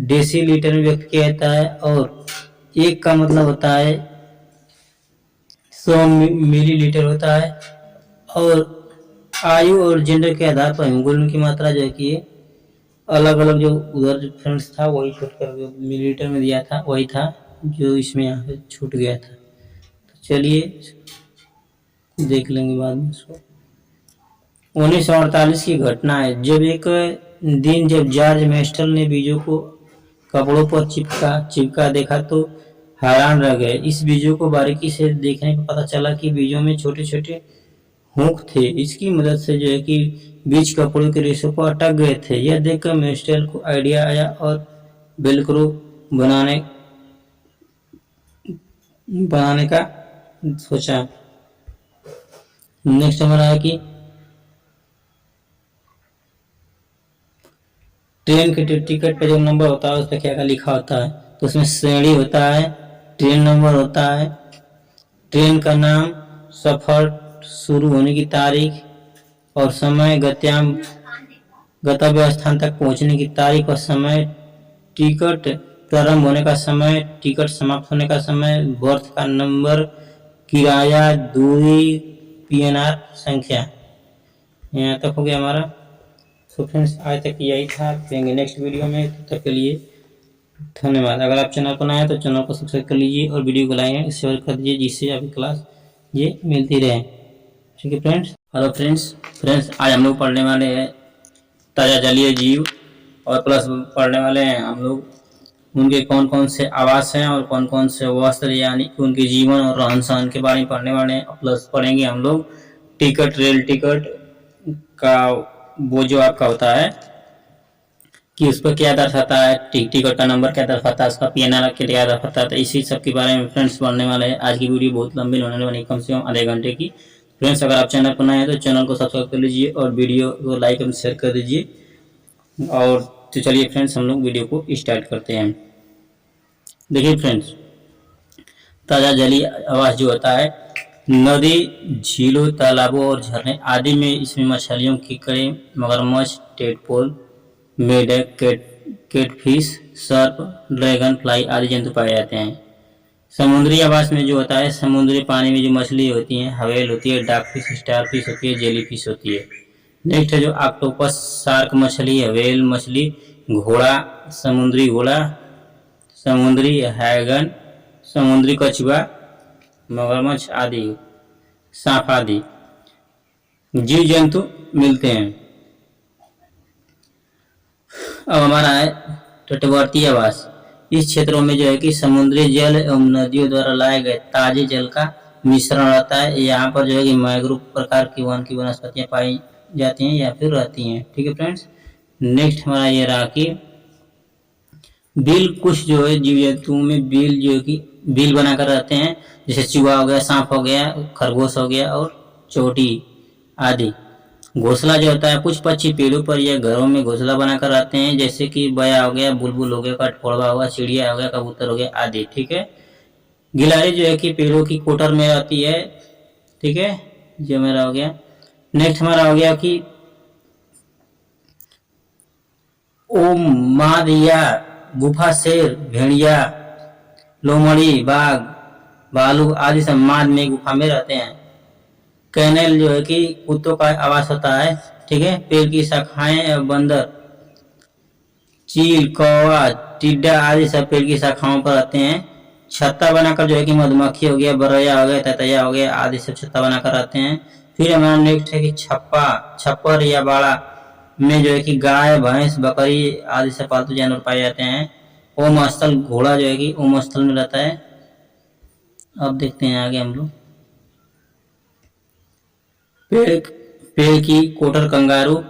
डेसीलीटर में व्यक्त किया जाता है और एक का मतलब होता है 100 मिलीलीटर होता है। और आयु और जेंडर के आधार पर हीमोग्लोबिन की मात्रा जो है कि अलग अलग, जो उधर फ्रेंड्स था वही छूट कर मिलीलीटर में दिया था वही था जो इसमें यहाँ पे छूट गया था। तो चलिए देख लेंगे बाद में इसको। 1948 की घटना है, जब एक दिन जब जॉर्ज मेस्टल ने बीजों को कपड़ों पर चिपका देखा तो हैरान रह गए। इस बीजों को बारीकी से देखने पर पता चला कि बीजों में छोटे छोटे हुक थे। इसकी मदद से जो है कि बीज कपड़ों के रेशों पर अटक गए थे। यह देखकर मेस्टल को आइडिया आया और वेलक्रो बनाने का सोचा। नेक्स्ट हमारा है कि ट्रेन के टिकट पे जो नंबर होता है उस पर क्या क्या लिखा होता है, तो उसमें श्रेणी होता है, ट्रेन नंबर होता है, ट्रेन का नाम, सफर शुरू होने की तारीख और समय, गंतव्य स्थान तक पहुंचने की तारीख और समय, टिकट प्रारंभ होने का समय, टिकट समाप्त होने का समय, बर्थ का नंबर, किराया, दूरी, पीएनआर संख्या। यहाँ तक हो गया हमारा। तो फ्रेंड्स आज तक यही था, देंगे नेक्स्ट वीडियो में। तब तक के लिए धन्यवाद। अगर आप चैनल पर नए हैं तो चैनल को सब्सक्राइब कर लीजिए और वीडियो को लाइक शेयर कर दीजिए, जिससे आपकी क्लास ये मिलती रहे। ठीक है फ्रेंड्स। हेलो फ्रेंड्स आज हम लोग पढ़ने वाले हैं ताज़ा जलीय जीव और प्लस पढ़ने वाले हैं हम लोग उनके कौन कौन से आवास हैं और कौन कौन से वस्त्र, यानी कि उनके जीवन और रहन सहन के बारे में पढ़ने वाले हैं। प्लस पढ़ेंगे हम लोग टिकट, रेल टिकट का वो जो आपका होता है कि उस पर क्या दर्शाता है, टिकट का नंबर क्या दर्शाता है, उसका पीएनआर क्या दर्शाता है। तो इसी सब के बारे में फ्रेंड्स पढ़ने वाले हैं। आज की वीडियो बहुत लंबी होने वाली, कम से कम आधे घंटे की। फ्रेंड्स अगर आप चैनल पर नए हैं तो चैनल को सब्सक्राइब कर लीजिए और वीडियो को लाइक एंड शेयर कर दीजिए। और तो चलिए फ्रेंड्स हम लोग वीडियो को स्टार्ट करते हैं। देखिए फ्रेंड्स, ताज़ा जलीय आवास जो होता है नदी, झीलों, तालाबों और झरने आदि में, इसमें मछलियों, कीकड़े, मगरमच्छ, टेडपोल, मेढक, कैटफिश, सर्प, ड्रैगन फ्लाई आदि जंतु पाए जाते हैं। समुद्री आवास में जो होता है, समुद्री पानी में जो मछली होती है, हवेल होती है, डाकफिश, स्टारफिश होती है, जेलीफिश होती है। नेक्स्ट है जो ऑक्टोपस, शार्क मछली, हवेल मछली, घोड़ा, समुद्री घोड़ा, समुद्री हैगन, समुद्री कछुआ, मगरमच्छ आदि, सांप आदि जीव जंतु मिलते हैं। अब हमारा है तटवर्ती आवास। इस क्षेत्रों में जो है कि समुद्री जल एवं नदियों द्वारा लाए गए ताजे जल का मिश्रण रहता है। यहाँ पर जो है कि मैंग्रोव प्रकार की वन की वनस्पतियां पाई जाती हैं या फिर रहती हैं। ठीक है फ्रेंड्स। नेक्स्ट हमारा ये रहा कि बिल, कुछ जो है जीव जंतुओं में बिल जो है कि बिल बनाकर रहते हैं, जैसे चूहा हो गया, सांप हो गया, खरगोश हो गया और चोटी आदि। घोंसला जो होता है, कुछ पक्षी पेड़ों पर या घरों में घोंसला बनाकर रहते हैं, जैसे कि बया हो गया, बुलबुल हो गया, कठफोड़वा हो गया, चिड़िया हो गया, कबूतर हो गया आदि। ठीक है। गिलहरी जो है कि पेड़ों की कोटर में रहती है। ठीक है, ये मेरा हो गया। नेक्स्ट हमारा हो गया कि ओमादिया, गुफा शेर, भेड़िया, लोमड़ी, बाघ, भालू आदि सब माद में गुफा में रहते हैं। कैनेल जो है कि कुत्तों का आवास होता है। ठीक है। पेड़ की शाखाएं, बंदर, चील, कौवा, टिड्डा आदि सब पेड़ की शाखाओं पर रहते हैं। छत्ता बनाकर जो है कि मधुमक्खी हो गया, बरैया हो गया, ततैया हो गया आदि सब छत्ता बनाकर रहते हैं। फिर हमारा नेक्स्ट है कि छप्पर या बाड़ा में जो है कि गाय, भैंस, बकरी आदि से पालतू जानवर पाए जाते हैं। ओम स्थल, घोड़ा जो है कि ओम स्थल में रहता है। अब देखते हैं आगे हम लोग। पेड़ की कोटर, कंगारू,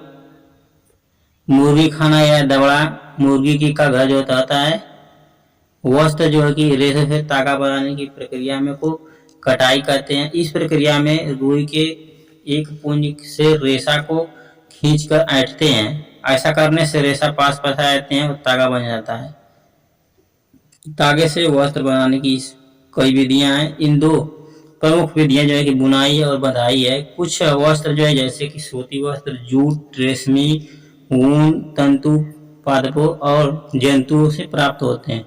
मुर्गी खाना या दबड़ा, मुर्गी की का घर जो होता है। वस्त्र जो है कि रेशे से तागा बनाने की प्रक्रिया में को कटाई करते हैं। इस प्रक्रिया में रुई के एक पुंज से रेशा को खींचकर ऐंठते हैं। ऐसा करने से रेशा पास आ जाते हैं और तागा बन जाता है। तागे से वस्त्र बनाने की कई विधियां हैं। इन दो प्रमुख विधियां जो है कि बुनाई और बंधाई है। कुछ वस्त्र जो है जैसे कि सूती वस्त्र, जूट, रेशमी, ऊन, तंतु, पादपों और जंतुओं से प्राप्त होते हैं।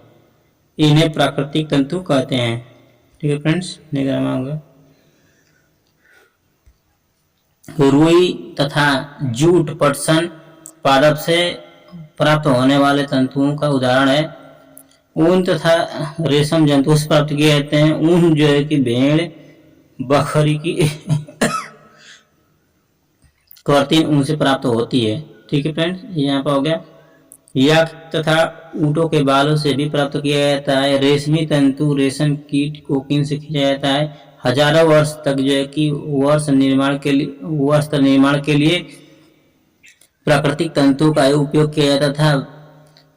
इन्हें प्राकृतिक तंतु कहते हैं। ठीक है फ्रेंड्स। रुई तथा जूट पटसन पादप से प्राप्त होने वाले तंतुओं का उदाहरण है। ऊन तथा रेशम जंतुओं से प्राप्त किए जाते हैं। ऊन जो है कि भेड़, बकरी की कर्तिन ऊन से प्राप्त होती है। ठीक है फ्रेंड्स। यहाँ पर हो गया। याक तथा ऊँटों के बालों से भी प्राप्त किया जाता है। रेशमी तंतु रेशम कीट कोकीन से खींचा जाता है। हजारों वर्ष तक जो है कि वस्त्र निर्माण के लिए प्राकृतिक तंतुओं का उपयोग किया जाता था।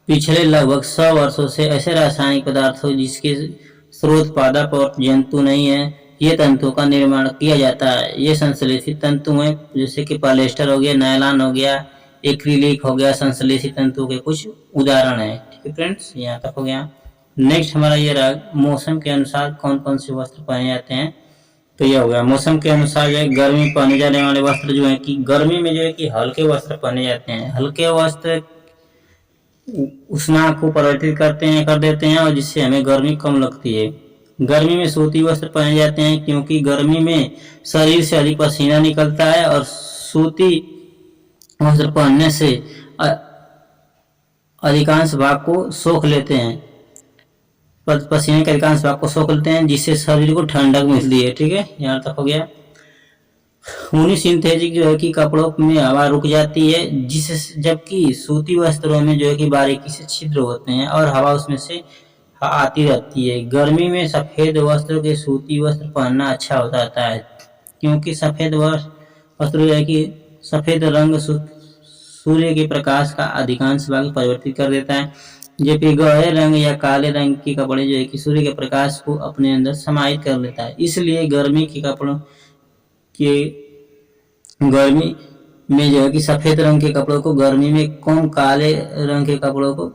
पिछले लगभग 100 वर्षों से ऐसे रासायनिक पदार्थों जिसके स्रोत पादप और जंतु नहीं है, ये तंतुओं का निर्माण किया जाता है। ये संश्लेषित तंतु हैं, जैसे कि पॉलिएस्टर हो गया, नायलॉन हो गया, एक्रिलिक हो गया, संश्लेषित तंतुओं के कुछ उदाहरण है। ठीक है फ्रेंड्स। यहाँ तक हो गया। नेक्स्ट हमारा ये रहा, मौसम के अनुसार कौन कौन से वस्त्र पहने जाते हैं। तो ये हो गया मौसम के अनुसार जो है गर्मी में पहने जाने वाले वस्त्र जो है कि गर्मी में जो है कि हल्के वस्त्र पहने जाते हैं। हल्के वस्त्र उष्मा को परिवर्तित कर देते हैं और जिससे हमें गर्मी कम लगती है। गर्मी में सूती वस्त्र पहने जाते हैं क्योंकि गर्मी में शरीर से अधिक पसीना निकलता है और सूती वस्त्र पहनने से अधिकांश भाग को सोख लेते हैं। पसीने के अधिकांश भाग को सोख लेते हैं जिससे शरीर को ठंडक मिलती है। ठीक है। यहाँ तक हो गया। ऊनी सिंथेटिक जो है कि कपड़ों में हवा रुक जाती है, जिससे जबकि सूती वस्त्रों में जो है कि बारीकी से छिद्र होते हैं और हवा उसमें से आती रहती है। गर्मी में सफेद वस्त्र के सूती वस्त्र पहनना अच्छा होता है क्योंकि सफेद वस्त्र जो है कि सफेद रंग सूर्य के प्रकाश का अधिकांश भाग परिवर्तित कर देता है, जबकि गहरे रंग या काले रंग के कपड़े जो है कि सूर्य के प्रकाश को अपने अंदर समाहित कर लेता है। इसलिए गर्मी में जो है कि सफेद रंग के कपड़ों को गर्मी में कम, काले रंग के कपड़ों को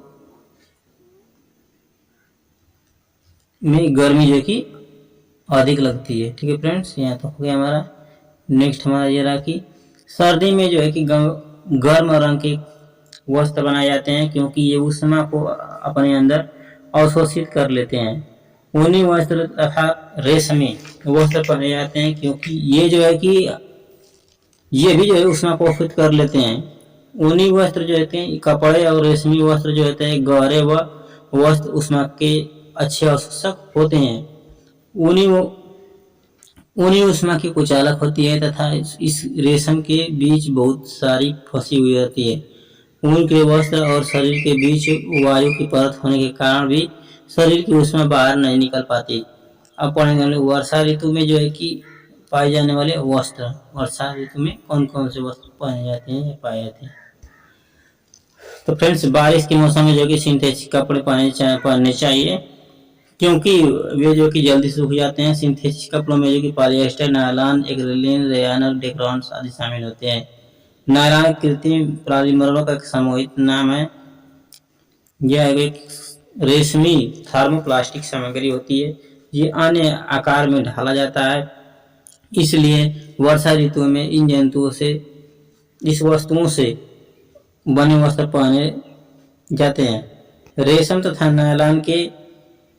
में गर्मी जो है कि अधिक लगती है। ठीक है फ्रेंड्स। यहाँ तक हो गया हमारा। नेक्स्ट हमारा ये रहा कि सर्दी में जो है कि गर्म रंग के वस्त्र बनाए जाते हैं, क्योंकि ये ऊष्मा को अपने अंदर अवशोषित कर लेते हैं। ऊनी वस्त्र तथा रेशमी वस्त्र पहने जाते हैं, क्योंकि ये जो है कि ये भी जो है ऊष्मा को अवशोषित कर लेते हैं। ऊनी वस्त्र जो होते हैं कपड़े और रेशमी वस्त्र जो होते हैं गहरे व वस्त्र ऊष्मा के अच्छे अवशोषक होते हैं। ऊनी ऊष्मा की कुचालक होती है तथा इस रेशम के बीच बहुत सारी फंसी हुई रहती है। ऊन के वस्त्र और शरीर के बीच वायु की परत होने के कारण भी शरीर की ऊष्मा बाहर नहीं निकल पाती। अब पढ़ेंगे वर्षा ऋतु में जो है कि पाए जाने वाले वस्त्र। वर्षा ऋतु में कौन कौन से वस्त्र पहने जाते हैं या पाए जाते हैं। तो फ्रेंड्स, बारिश के मौसम में जो कि सिंथेटिक कपड़े पहनने चाहिए, क्योंकि वे जो कि जल्दी सूख जाते हैं। सिंथेटिक कपड़ों में जो कि पॉलिएस्टर, नायलॉन, एक्रिलिन, रेयान और डेक्रॉन्स आदि शामिल होते हैं। नायलॉन कृत्रिम पॉलीमरों का एक सामूहिक नाम है। यह एक रेशमी थर्मोप्लास्टिक सामग्री होती है। ये अन्य आकार में ढाला जाता है, इसलिए वर्षा ऋतु में इन जंतुओं से इस वस्तुओं से बने वस्त्र पहने जाते हैं। रेशम तथा नायलॉन के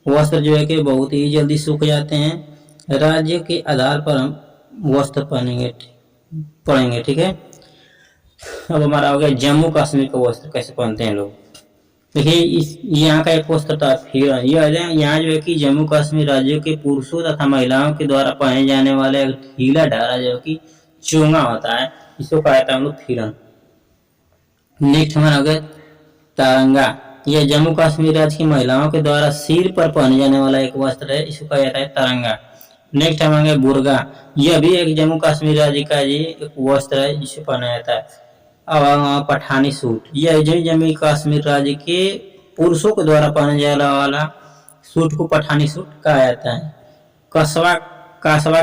वस्त्र जो है कि बहुत ही जल्दी सूख जाते हैं। राज्य के आधार पर हम वस्त्र पहनेंगे, ठीक है। अब हमारा हो गया जम्मू कश्मीर का वस्त्र कैसे पहनते हैं लोग। देखिए, इस यहाँ का एक वस्त्र था फिर यहाँ जो है कि जम्मू कश्मीर राज्य के पुरुषों तथा महिलाओं के द्वारा पहने जाने वाला एक ढीला ढाला जो कि चोंगा होता है, इसको कहा जाता है हम लोग फिरन। नेक्स्ट हमारा हो गया तारंगा। यह जम्मू कश्मीर राज्य की महिलाओं के द्वारा सिर पर पहने जाने वाला एक वस्त्र है, इसको कहा जाता है तारंगा। नेक्स्ट हमारा बुर्गा। यह भी एक जम्मू कश्मीर राज्य का जी एक वस्त्र है जिसे पहना जाता है। अब पठानी सूट। यह जम्मू कश्मीर राज्य के पुरुषों के द्वारा पहने जाने वाला सूट को पठानी सूट कहा जाता है। कसवा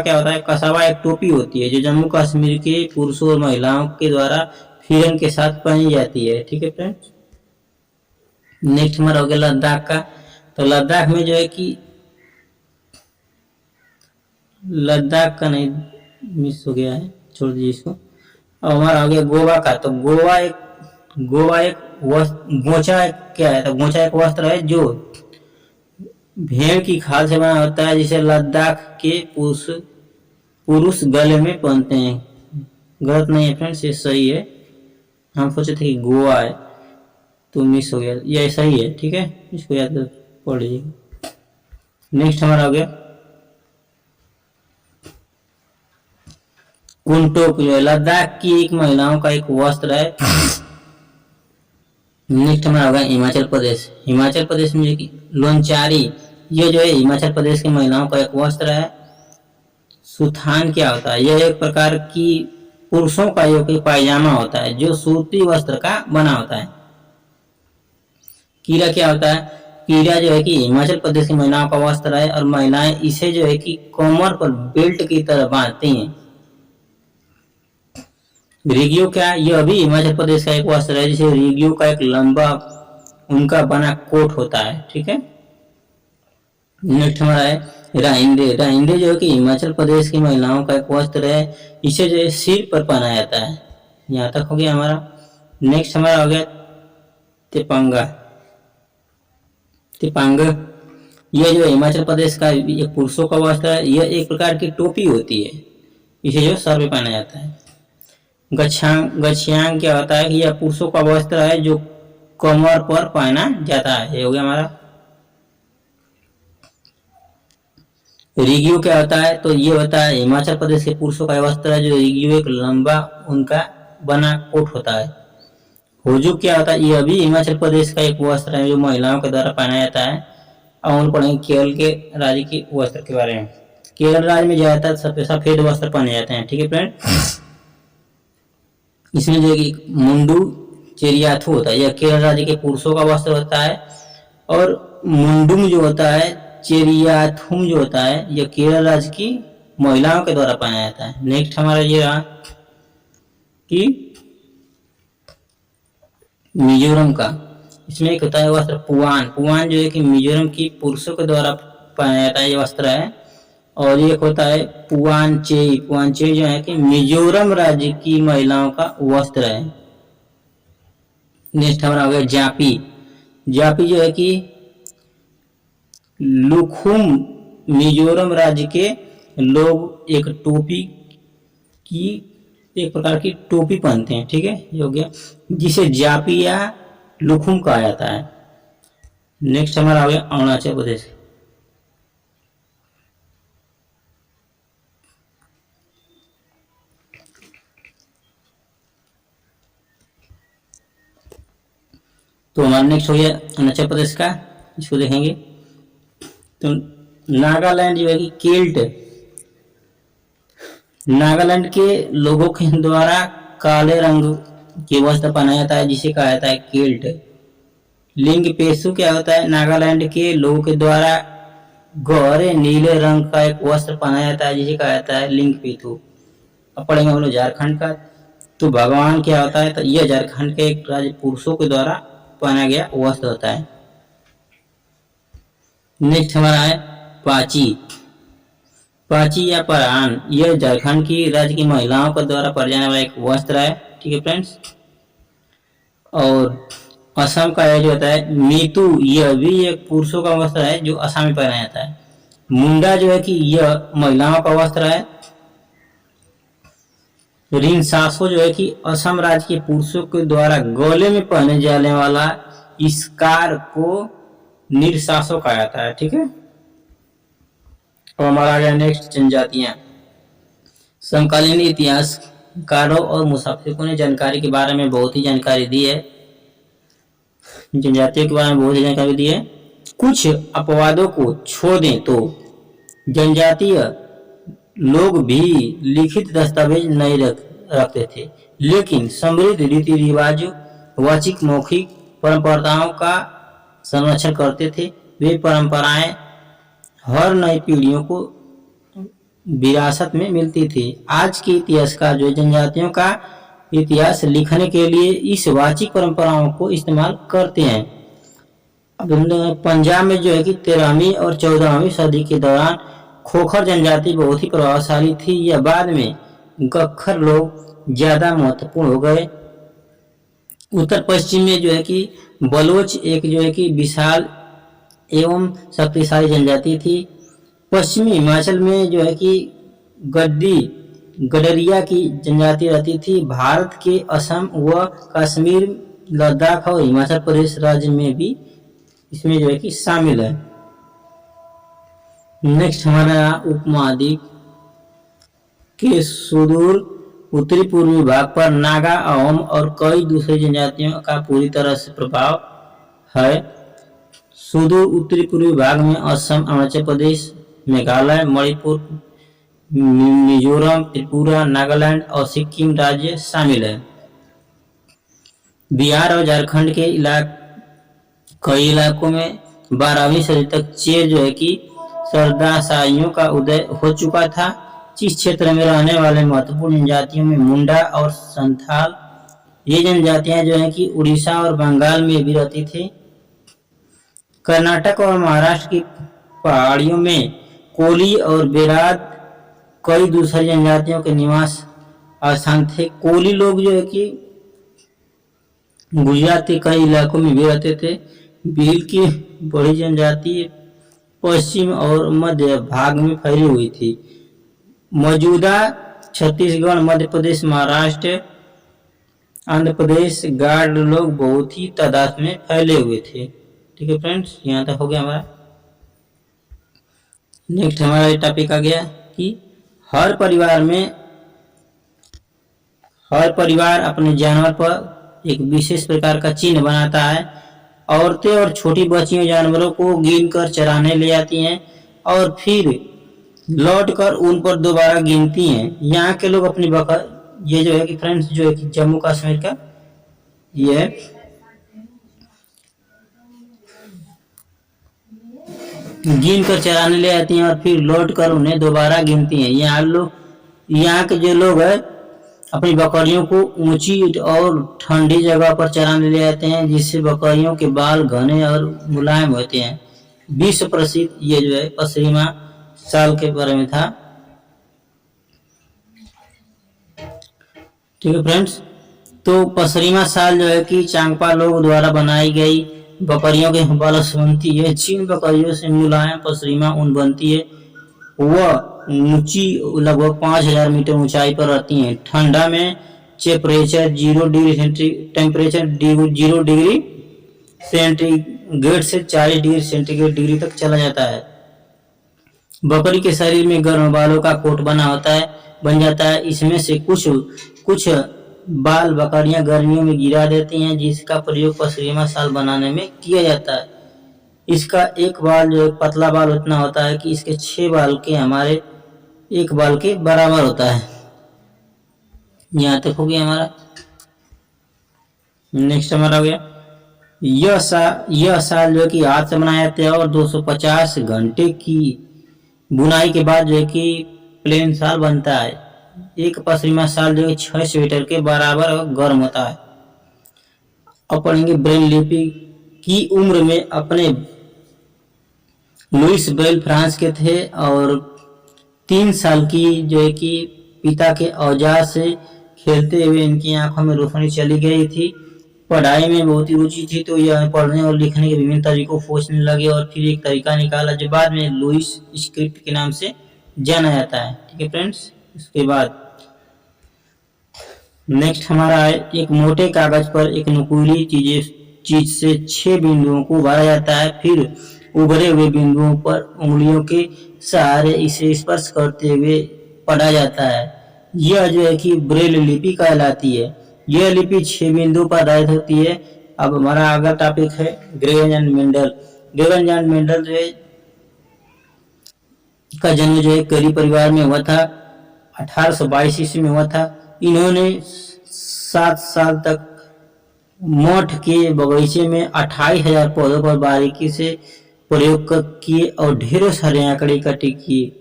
क्या होता है? कसवा एक टोपी होती है जो जम्मू कश्मीर के पुरुषों और महिलाओं के द्वारा फिरन के साथ पहनी जाती है, ठीक है फ्रेंड्स। नेक्स्ट हमारा हो गया लद्दाख का। तो लद्दाख में जो है कि लद्दाख का नहीं मिस हो गया है, छोड़ दीजिए इसको। अब हमारा हो गया गोवा का। तो गोवा एक गोचा क्या है? तो गोचा एक वस्त्र है जो भेड़ की खाल से बना होता है, जिसे लद्दाख के पुरुष गले में पहनते हैं। गलत नहीं है फ्रेंड्स, ये सही है। हम सोचे थे कि गोवा है तो मिस हो गया, ये सही है, ठीक है। इसको याद पढ़ लीजिए। नेक्स्ट हमारा हो गया कुंटोक, जो है लद्दाख की एक महिलाओं का एक वस्त्र है। नेक्स्ट हमारा होगा हिमाचल प्रदेश। हिमाचल प्रदेश में जो कि लोनचारी, ये जो है हिमाचल प्रदेश की महिलाओं का एक वस्त्र है। सुथान क्या होता है? यह एक प्रकार की पुरुषों का जो पायजामा होता है जो सूती वस्त्र का बना होता है। कीरा क्या होता है? कीरा जो है कि हिमाचल प्रदेश की महिलाओं का वस्त्र है और महिलाएं इसे जो है कि कमर पर बेल्ट की तरह बांधती हैं। रिगियो क्या? यह भी हिमाचल प्रदेश का एक वस्त्र है जिसे रिगियो का एक लंबा उनका बना कोट होता है, ठीक है। नेक्स्ट हमारा है राइंदे। राइंदे जो है कि हिमाचल प्रदेश की महिलाओं का एक वस्त्र है, इसे जो है सिर पर पहना जाता है। यहाँ तक हो गया हमारा। नेक्स्ट हमारा हो गया तिपंगा। तिपंग यह जो हिमाचल प्रदेश का एक पुरुषों का वस्त्र है। यह एक प्रकार की टोपी होती है, इसे जो सर पे पहना जाता है। गच्छांग क्या होता है कि यह पुरुषों का वस्त्र है जो कमर पर पहना जाता है। ये हो गया हमारा। रिगियो क्या होता है? तो ये होता है हिमाचल प्रदेश के पुरुषों का वस्त्र है जो रिगियो एक लंबा उनका बना कोट होता है। होजू क्या होता है? यह भी हिमाचल प्रदेश का एक वस्त्र है जो महिलाओं के द्वारा पहना जाता है। अब हम पढ़ेंगे केरल के राज्य के वस्त्र के बारे में। केरल राज्य में ज्यादातर सफेद वस्त्र पहने जाते हैं, ठीक है फ्रेंड। इसमें जो मुंडू चेरियाथू होता है, यह केरल राज्य के पुरुषों का वस्त्र होता है। और मुंडुम जो होता है, चेरियाथुम जो होता है, यह केरल राज्य की महिलाओं के द्वारा पहना जाता है। नेक्स्ट हमारा ये रहा कि मिजोरम का। इसमें एक होता है वस्त्र पुआन। पुआन जो है कि मिजोरम की पुरुषों के द्वारा पहना जाता है, ये वस्त्र है। और एक होता है पुआनचेई। पुआनचेई जो है कि मिजोरम राज्य की महिलाओं का वस्त्र है। नेक्स्ट हमारा हो गया जापी। जापी जो है कि लुखुम मिजोरम राज्य के लोग एक टोपी की, एक प्रकार की टोपी पहनते हैं, ठीक है, ये हो गया, जिसे जापी या लुखुम कहा जाता है। नेक्स्ट हमारा हो गया अरुणाचल प्रदेश। तो हमारा नेक्स्ट हो गया अरुणाचल प्रदेश का, इसको देखेंगे। तो नागालैंड जो है कि केल्ट, नागालैंड के लोगों के द्वारा काले रंग के वस्त्र पहनाया जाता है, जिसे कहा जाता है केल्ट। लिंग पेशु क्या होता है, नागालैंड के लोगों के द्वारा गहरे नीले रंग का एक वस्त्र पहनाया जाता है, जिसे कहा जाता है लिंग पेशु। अब पढ़ेंगे हम लोग झारखंड का। तो भगवान क्या होता है, तो यह झारखंड के एक राज्य पुरुषों के द्वारा पहना गया वस्त्र होता है। नेक्स्ट हमारा है पाची। पाची या परान, यह झारखंड की राज्य की महिलाओं के द्वारा पहना जाने वाला एक वस्त्र है, ठीक है फ्रेंड्स। और असम का यह जो होता है मीतू, यह भी एक पुरुषों का वस्त्र है जो असम में पहना जाता है। मुंडा जो है कि यह महिलाओं का वस्त्र है। रिनसासो जो है कि असम राज्य के पुरुषों के द्वारा गले में पहने जाने वाला स्कार को निरसासो कहा जाता है, ठीक है। और हमारा आ गया नेक्स्ट जनजातियां। समकालीन इतिहासकारों और मुसाफिरों ने जानकारी के बारे में बहुत ही जानकारी दी है, जनजातियों के बारे में बहुत ही जानकारी दी है। कुछ अपवादों को छोड़ दें तो जनजातीय लोग भी लिखित दस्तावेज नहीं रखते थे, लेकिन समृद्ध रीति रिवाज, वाचिक मौखिक परंपराओं का संरक्षण करते थे। वे परंपराएं हर नई पीढ़ियों को विरासत में मिलती थी। आज के इतिहासकार जो जनजातियों का इतिहास लिखने के लिए इस वाचिक परंपराओं को इस्तेमाल करते हैं। अब पंजाब में जो है कि 13वीं और 14वीं सदी के दौरान खोखर जनजाति बहुत ही प्रभावशाली थी। यह बाद में गख्खर लोग ज्यादा महत्वपूर्ण हो गए। उत्तर पश्चिम में जो है कि बलोच एक जो है कि विशाल एवं शक्तिशाली जनजाति थी। पश्चिमी हिमाचल में जो है कि गडरिया की जनजाति रहती थी। भारत के असम व कश्मीर, लद्दाख और हिमाचल प्रदेश राज्य में भी इसमें जो है कि शामिल है। नेक्स्ट हमारा उपमहाद्वीप के सुदूर उत्तरी पूर्वी भाग पर नागा, अहोम और कई दूसरी जनजातियों का पूरी तरह से प्रभाव है। सुदूर उत्तरी पूर्वी भाग में असम, अरुणाचल प्रदेश, मेघालय, मणिपुर, मिजोरम, त्रिपुरा, नागालैंड और सिक्किम राज्य शामिल है। बिहार और झारखंड के कई इलाकों में 12वीं सदी तक चेर जो है कि सरदारशाहियों का उदय हो चुका था। जिस क्षेत्र में रहने वाले महत्वपूर्ण जनजातियों में मुंडा और संथाल, ये जनजातियां जो है कि उड़ीसा और बंगाल में भी रहती थी। कर्नाटक और महाराष्ट्र की पहाड़ियों में कोली और बेराद कई दूसरी जनजातियों के निवास स्थान थे। कोली लोग जो है कि गुजरात के कई इलाकों में भी रहते थे। भील की बड़ी जनजाति पश्चिम और मध्य भाग में फैली हुई थी। मौजूदा छत्तीसगढ़, मध्य प्रदेश, महाराष्ट्र, आंध्र प्रदेश गार्ड लोग बहुत ही तादाद में फैले हुए थे। ठीक है फ्रेंड्स, यहाँ तक हो गया हमारा। नेक्स्ट हमारा टॉपिक आ गया कि हर परिवार अपने जानवर पर एक विशेष प्रकार का चिन्ह बनाता है। औरतें और छोटी बच्चियां जानवरों को गिनकर चराने ले जाती हैं और फिर लौटकर उन पर दोबारा गिनती हैं। यहाँ के लोग अपनी ये जो है कि फ्रेंड्स जो है कि जम्मू कश्मीर का ये गिन कर चराने ले आती हैं और फिर लौट कर उन्हें दोबारा गिनती हैं। यहाँ के जो लोग हैं अपनी बकरियों को ऊंची और ठंडी जगह पर चराने ले जाते हैं, जिससे बकरियों के बाल घने और मुलायम होते हैं। विश्व प्रसिद्ध ये जो है पश्चिमा साल के बारे में था। ठीक है फ्रेंड्स, तो पसरीमा साल जो है कि चांगपा लोग द्वारा बनाई गई बकरियों के बालों से बनती है। चीन बकरियों से मुलायम पसरीमा ऊन बनती है। वह ऊंची लगभग 5,000 मीटर ऊंचाई पर रहती हैं। ठंडा में टेम्परेचर 0 डिग्री सेंटीग्रेड से 40 डिग्री सेंटीग्रेड डिग्री तक चला जाता है। बकरी के शरीर में गर्म बालों का कोट बन जाता है। इसमें से कुछ बाल बकरियां गर्मियों में गिरा देती हैं, जिसका प्रयोग पसरीमा साल बनाने में किया जाता है। इसका एक बाल जो एक पतला बाल उतना होता है कि इसके 6 बाल के हमारे एक बाल के बराबर होता है। यहाँ तक हो गया हमारा। नेक्स्ट हमारा हो गया यह साल जो है कि हाथ से बनाया जाता है और 250 घंटे की बुनाई के बाद जो है कि प्लेन साल बनता है। एक पश्चिमा साल जो है 6 स्वेटर के बराबर गर्म होता है। अब पढ़ेंगे ब्रेल लिपि की उम्र में अपने लुइस ब्रेल फ्रांस के थे और 3 साल की जो है कि पिता के औजार से खेलते हुए इनकी आंखों में रोशनी चली गई थी। पढ़ाई में बहुत ही रुचि थी, तो यह पढ़ने और लिखने के विभिन्न तरीकों को खोजने लगे और फिर एक तरीका निकाला जो बाद में लुइस स्क्रिप्ट के नाम से जाना जाता है। ठीक है फ्रेंड्स। इसके बाद नेक्स्ट हमारा है एक मोटे कागज पर एक नुकीली चीज से 6 बिंदुओं को भरा जाता है। फिर उभरे हुए बिंदुओं पर उंगलियों के सहारे इसे स्पर्श करते हुए पढ़ा जाता है। यह जो है कि ब्रेल लिपि कहलाती है। यह लिपि 6 बिंदु पर आधारित होती है। अब हमारा अगला टॉपिक है ग्रेगन एंड मेंडल। ग्रेगन एंड मेंडल जो है का जन्म जो है करी परिवार में हुआ था। 1822 ईस्वी में हुआ था। इन्होंने 7 साल तक मठ के बगीचे में 28,000 पौधों पर बारीकी से प्रयोग किए और ढेरों सारे आंकड़े इकट्ठे किए।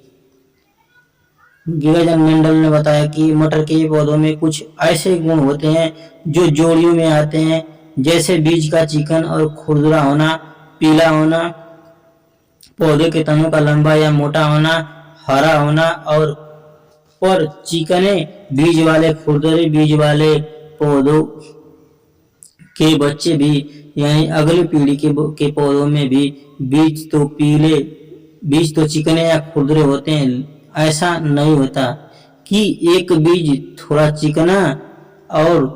ग्रेगन मेंडल ने बताया कि मटर के पौधों में कुछ ऐसे गुण होते हैं जो जोड़ियों में आते हैं, जैसे बीज का चिकन और खुरदुरा होना, पीला होना, पौधे के तनों का लंबा या मोटा होना, हरा होना और पर चिकने बीज वाले खुरदरे बीज वाले पौधों के बच्चे भी यानी अगली पीढ़ी के पौधों में भी बीज तो चिकने या खुरदरे होते हैं। ऐसा नहीं होता कि एक बीज थोड़ा चिकना और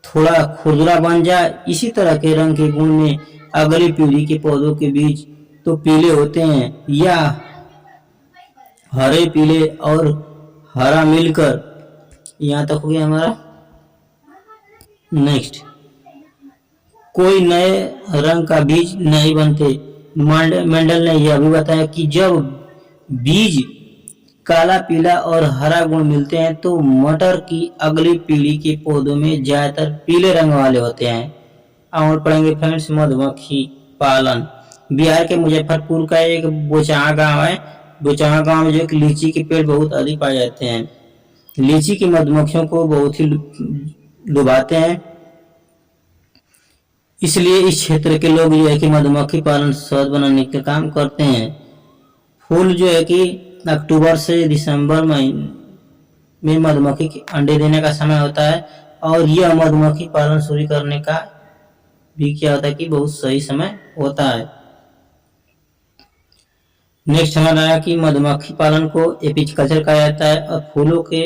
थोड़ा खुरदरा बन जाए। इसी तरह के रंग के गुण में अगली पीढ़ी के पौधों के बीज तो पीले होते हैं या हरे पीले और हरा मिलकर। यहाँ तक हो गया हमारा। नेक्स्ट, कोई नए रंग का बीज नहीं बनते। मेंडल ने यह भी बताया कि जब बीज काला, पीला और हरा गुण मिलते हैं तो मटर की अगली पीढ़ी के पौधों में ज्यादातर पीले रंग वाले होते हैं। और पढ़ेंगे फ्रेंड्स मधुमक्खी पालन। बिहार के मुजफ्फरपुर का एक बोचहा गांव है। बोचहा गांव में जो लीची के पेड़ बहुत अधिक पाए जाते हैं। लीची की मधुमक्खियों को बहुत ही लुभाते हैं, इसलिए इस क्षेत्र के लोग जो है कि मधुमक्खी पालन शहद बनाने का काम करते हैं। फूल जो है कि अक्टूबर से दिसंबर महीने में मधुमक्खी के अंडे देने का समय होता है और यह मधुमक्खी पालन शुरू करने का भी क्या होता है कि बहुत सही समय होता है। नेक्स्ट हमारा है कि मधुमक्खी पालन को एपिकल्चर कहा जाता है और फूलों के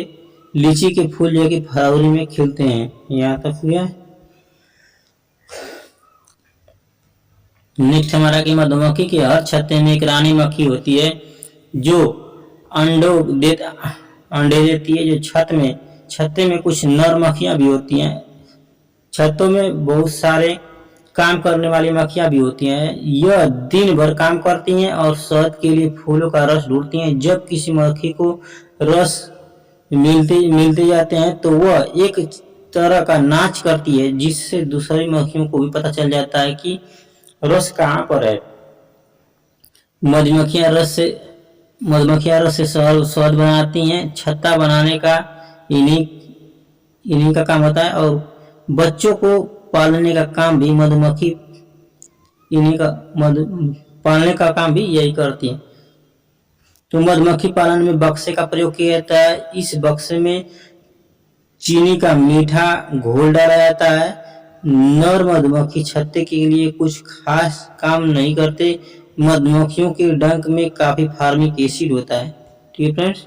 लीची के फूल जो है कि फरवरी में खिलते हैं। यहाँ तक हुआ। नेक्स्ट हमारा कि मधुमक्खी के हर छत्ते में एक रानी मक्खी होती है जो अंडे देती है। जो छत्ते में कुछ नर मक्खियां भी होती हैं। छत्तों में बहुत सारे काम करने वाली मक्खियां भी होती हैं। यह दिन भर काम करती हैं और शहद के लिए फूलों का रस ढूंढती हैं। जब किसी मक्खी को रस मिलते जाते हैं तो वह एक तरह का नाच करती है, जिससे दूसरी मक्खियों को भी पता चल जाता है कि रस कहाँ पर है। मधुमक्खियां रस से शहद बनाती हैं। छत्ता बनाने का इन्हीं का काम होता है और बच्चों को पालने का काम भी पालने का काम भी यही करती है। तो मधुमक्खी पालन में बक्से का प्रयोग किया जाता है। इस बक्से में चीनी का मीठा घोल डाला जाता है। नर मधुमक्खी छत्ते के लिए कुछ खास काम नहीं करते। मधुमक्खियों के डंक में काफी फार्मिक एसिड होता है। ठीक है फ्रेंड्स,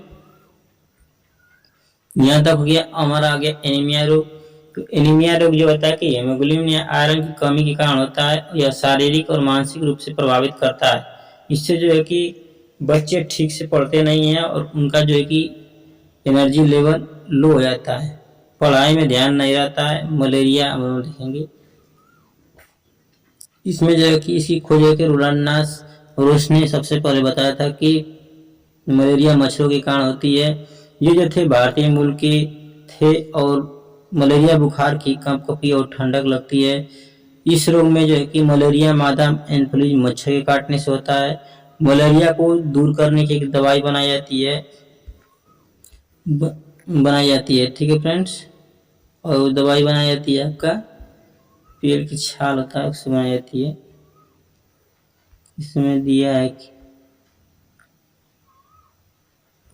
यहाँ तक हो गया। हमारा आ गया एनीमिया रोग। तो एनीमिया रोग जो होता है कि हेमोग्लोबिन या आयरन की कमी के कारण होता है। यह शारीरिक और मानसिक रूप से प्रभावित करता है। इससे जो है कि बच्चे ठीक से पढ़ते नहीं हैं और उनका जो है कि एनर्जी लेवल लो हो जाता है, पढ़ाई में ध्यान नहीं रहता है। मलेरिया हम लोग देखेंगे, इसमें जो है कि इसकी खोज है कि रोलानास रोस ने सबसे पहले बताया था कि मलेरिया मच्छरों के कारण होती है। ये जो थे भारतीय मूल के थे और मलेरिया बुखार की कंपकपी और ठंडक लगती है। इस रोग में जो है कि मलेरिया मादा एनोफिलीज मच्छर के काटने से होता है। मलेरिया को दूर करने की एक दवाई बनाई जाती है ठीक है फ्रेंड्स। और वो दवाई बनाई जाती है आपका पेड़ की छाल होता है उससे बनाई जाती है। इसमें दिया है कि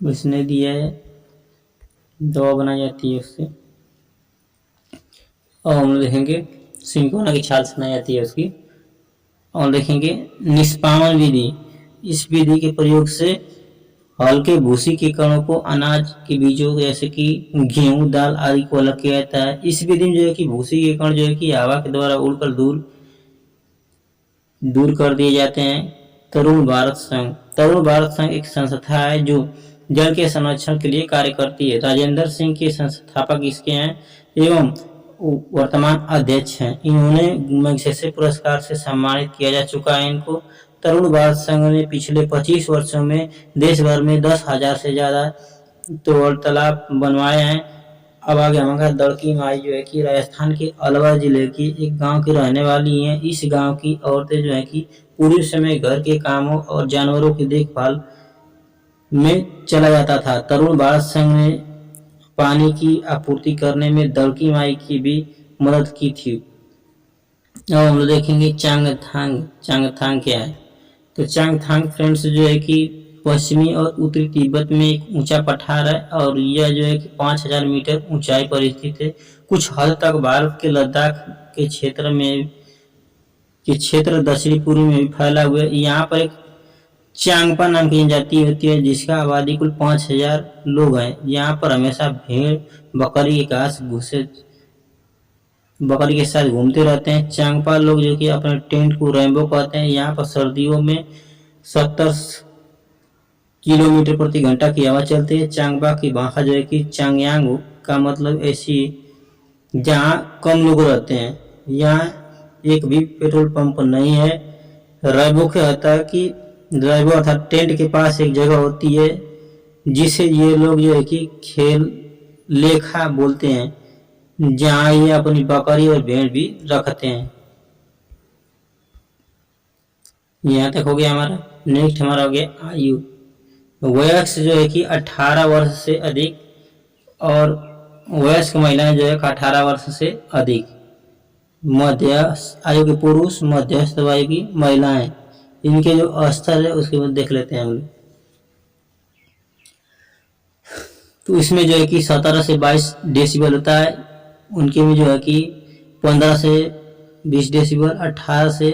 उसने दिया है दवा बनाई जाती है उससे। और हम लोग देखेंगे सिंकोना की छाल से बनाई जाती है उसकी। और देखेंगे निष्पावन विधि। इस विधि के प्रयोग से हल्के भूसी के कणों को अनाज के बीजों जैसे कि गेहूं दाल आदि को अलग किया जाता है। इस विधि में जो है कि भूसी के कण जो है कि हवा के द्वारा उड़कर दूर कर दिए जाते हैं। तरुण भारत संघ एक संस्था है जो जल के संरक्षण के लिए कार्य करती है। राजेंद्र सिंह के संस्थापक इसके हैं एवं वर्तमान अध्यक्ष हैं। इन्होंने मैग्सेसे पुरस्कार से सम्मानित किया जा चुका है इनको। तरुण भारत संघ ने पिछले 25 वर्षों में देश भर में 10,000 से ज्यादा तालाब बनवाए हैं। अब आगे हमारा दड़की माई जो है कि राजस्थान के अलवर जिले की एक गांव की रहने वाली हैं। इस गांव की औरतें जो है कि पूरे समय घर के कामों और जानवरों की देखभाल में चला जाता था। तरुण भारत संघ ने पानी की आपूर्ति करने में दड़की माई की भी मदद की थी। अब हम लोग देखेंगे चांगथांग क्या है। तो चांगथांग फ्रेंड्स जो है कि पश्चिमी और उत्तरी तिब्बत में एक ऊंचा पठार है और यह जो है कि 5,000 मीटर ऊंचाई पर स्थित है। कुछ हद तक भारत के लद्दाख के क्षेत्र दक्षिणी पूर्व में भी फैला हुआ है। यहाँ पर एक चांगपा नाम की जनजाति होती है जिसका आबादी कुल 5,000 लोग हैं। यहाँ पर हमेशा भेड़ बकरी घास भूसे बकरी के साथ घूमते रहते हैं। चांगपा लोग जो कि अपने टेंट को रेनबो कहते हैं। यहाँ पर सर्दियों में 70 किलोमीटर प्रति घंटा की हवा चलती है। चांगबा की भाषा जो है कि चांगयांग का मतलब ऐसी जहाँ कम लोग रहते हैं। यहाँ एक भी पेट्रोल पंप नहीं है। रेनबो क्या होता है कि रेनबो अर्थात टेंट के पास एक जगह होती है जिसे ये लोग जो है कि खेल लेखा बोलते हैं, जहाँ ये अपनी बकरी और भेड़ भी रखते हैं। यहाँ तक हो गया हमारा। नेक्स्ट हमारा हो गया आयु। वयस्क जो है कि 18 वर्ष से अधिक और वयस्क महिलाएं जो है 18 वर्ष से अधिक। मध्यस्थ आयु के पुरुष, मध्यस्थ आयु की महिलाएं, इनके जो स्तर है उसके बाद देख लेते हैं हम लोग। तो इसमें जो है कि 17 से 22 डेसिबल होता है। उनके में जो है कि 15 से 20 डेसिबल, 18 से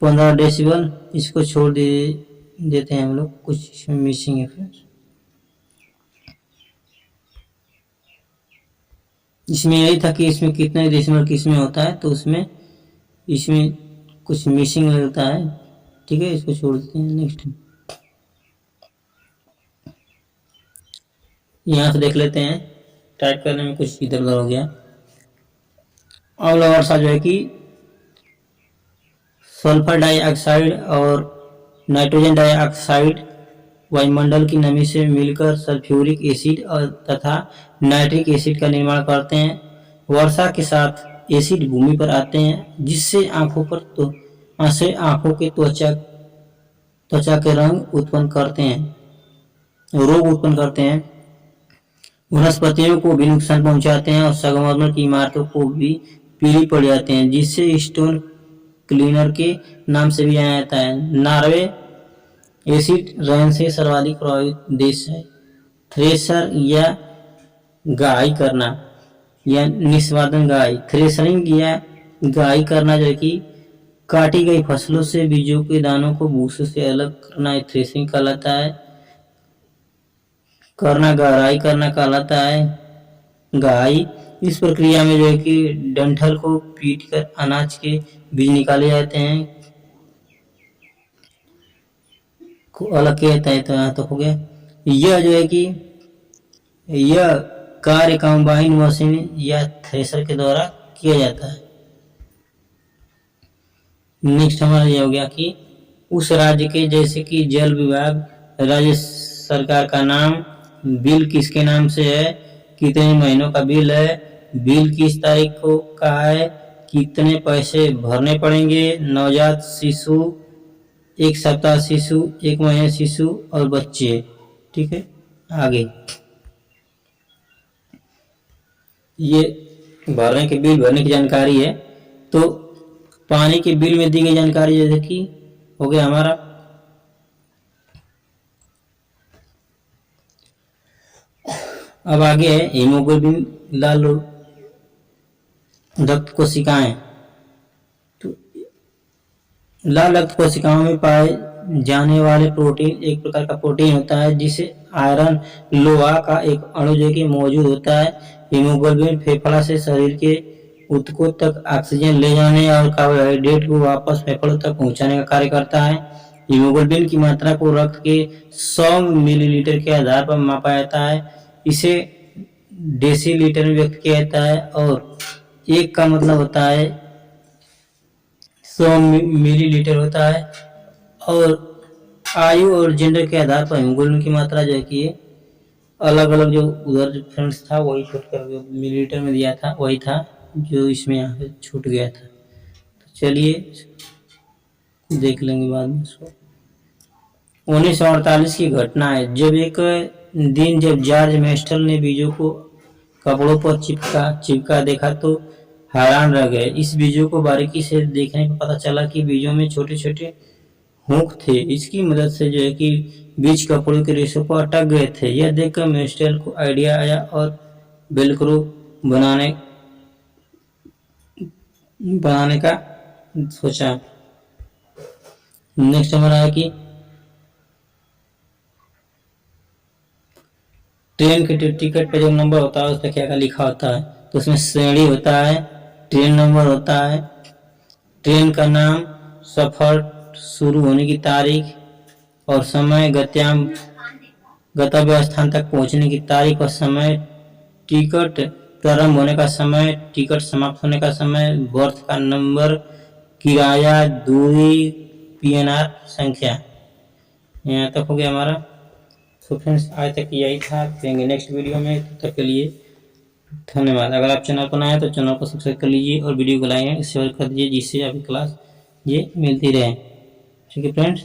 15 डेसिबल। इसको छोड़ देते हैं हम लोग, कुछ इसमें मिसिंग है फ्रेंड्स। इसमें यही था कि इसमें कितने डेसिबल किसमें होता है, तो इसमें कुछ मिसिंग होता है। ठीक है, इसको छोड़ देते हैं। नेक्स्ट यहाँ से देख लेते हैं। टाइप करने में कुछ इधर उधर हो गया। अम्ल वर्षा जो है कि सल्फर डाइऑक्साइड और नाइट्रोजन डाइऑक्साइड वायुमंडल की नमी से मिलकर सल्फ्यूरिक एसिड और तथा नाइट्रिक एसिड का निर्माण करते हैं। वर्षा के साथ एसिड भूमि पर आते हैं जिससे आंखों के त्वचा के रंग उत्पन्न करते हैं, रोग उत्पन्न करते हैं। वनस्पतियों को भी नुकसान पहुंचाते हैं और संगमरमर की इमारतों को भी पीली पड़ जाते हैं, जिससे स्टोन क्लीनर के नाम से भी जाना जाता है। नॉर्वे एसिड रेन से सर्वाधिक प्रभावित देश है। थ्रेसर या गाई करना या निष्पादन गाई, थ्रेशरिंग या गाई करना जो है कि काटी गई फसलों से बीजों के दानों को भूसे से अलग करना थ्रेशरिंग कहलाता है। करना गहराई करना कहलाता है गाई। इस प्रक्रिया में जो है कि डंठल को पीटकर अनाज के बीज निकाले जाते हैं, को अलग किया जाता है। तो यहाँ तक हो गया। यह जो है कि यह कार्य कंबाइन मशीन या थ्रेशर के द्वारा किया जाता है। नेक्स्ट हमारा यह हो गया कि उस राज्य के, जैसे कि जल विभाग, राज्य सरकार का नाम, बिल किसके नाम से है, कितने महीनों का बिल है, बिल किस तारीख को का है, कितने पैसे भरने पड़ेंगे, नवजात शिशु, एक सप्ताह शिशु, एक महीने शिशु और बच्चे। ठीक है, आगे ये भरने के बिल भरने की जानकारी है। तो पानी के बिल में दी गई जानकारी जैसे कि हो गया हमारा। अब आगे है हीमोग्लोबिन, लाल रक्त कोशिकाएं। तो लाल रक्त कोशिकाओं में पाए जाने वाले प्रोटीन एक प्रकार का प्रोटीन होता है जिसे आयरन, लोहा का एक अणु जो कि मौजूद होता है। हीमोग्लोबिन फेफड़ा से शरीर के ऊतकों तक ऑक्सीजन ले जाने और कार्बोहाइड्रेट को वापस फेफड़ों तक पहुंचाने का कार्य करता है। हीमोग्लोबिन की मात्रा को रक्त के 100 मिलीलीटर के आधार पर मापा जाता है। इसे डेसीलीटर में व्यक्त किया जाता है और एक का मतलब होता है 100 मिलीलीटर होता है। और आयु और जेंडर के आधार पर हीमोग्लोबिन की मात्रा जो है कि अलग अलग, जो उधर जो फ्रेंड्स था वही छूट कर मिलीलीटर में दिया था वही था जो इसमें यहाँ पे छूट गया था। तो चलिए देख लेंगे बाद में इसको। 1948 की घटना है जब एक दिन जब जॉर्ज मेस्टल ने बीजों को कपड़ों पर चिपका देखा तो हैरान रह गए। इस बीजों को बारीकी से देखने पर पता चला कि बीजों में छोटे छोटे हुक थे। इसकी मदद से जो है कि बीज कपड़ों के रेशों पर अटक गए थे। यह देखकर मेस्टल को आइडिया आया और वेलक्रो बनाने का सोचा। नेक्स्ट हमारा है कि ट्रेन के टिकट पे जो नंबर होता है उस पर क्या क्या लिखा होता है। तो उसमें श्रेणी होता है, ट्रेन नंबर होता है, ट्रेन का नाम, सफर शुरू होने की तारीख और समय, गंतव्य स्थान तक पहुंचने की तारीख और समय, टिकट प्रारंभ होने का समय, टिकट समाप्त होने का समय, बर्थ का नंबर, किराया, दूरी, पीएनआर संख्या। यहाँ तक हो गया हमारा। तो फ्रेंड्स आज तक यही था, देंगे नेक्स्ट वीडियो में। तब तक के लिए धन्यवाद। अगर आप चैनल पर नए हैं तो चैनल को सब्सक्राइब कर लीजिए और वीडियो को लाइक शेयर कर दीजिए जिससे आपकी क्लास ये मिलती रहे। ठीक है फ्रेंड्स।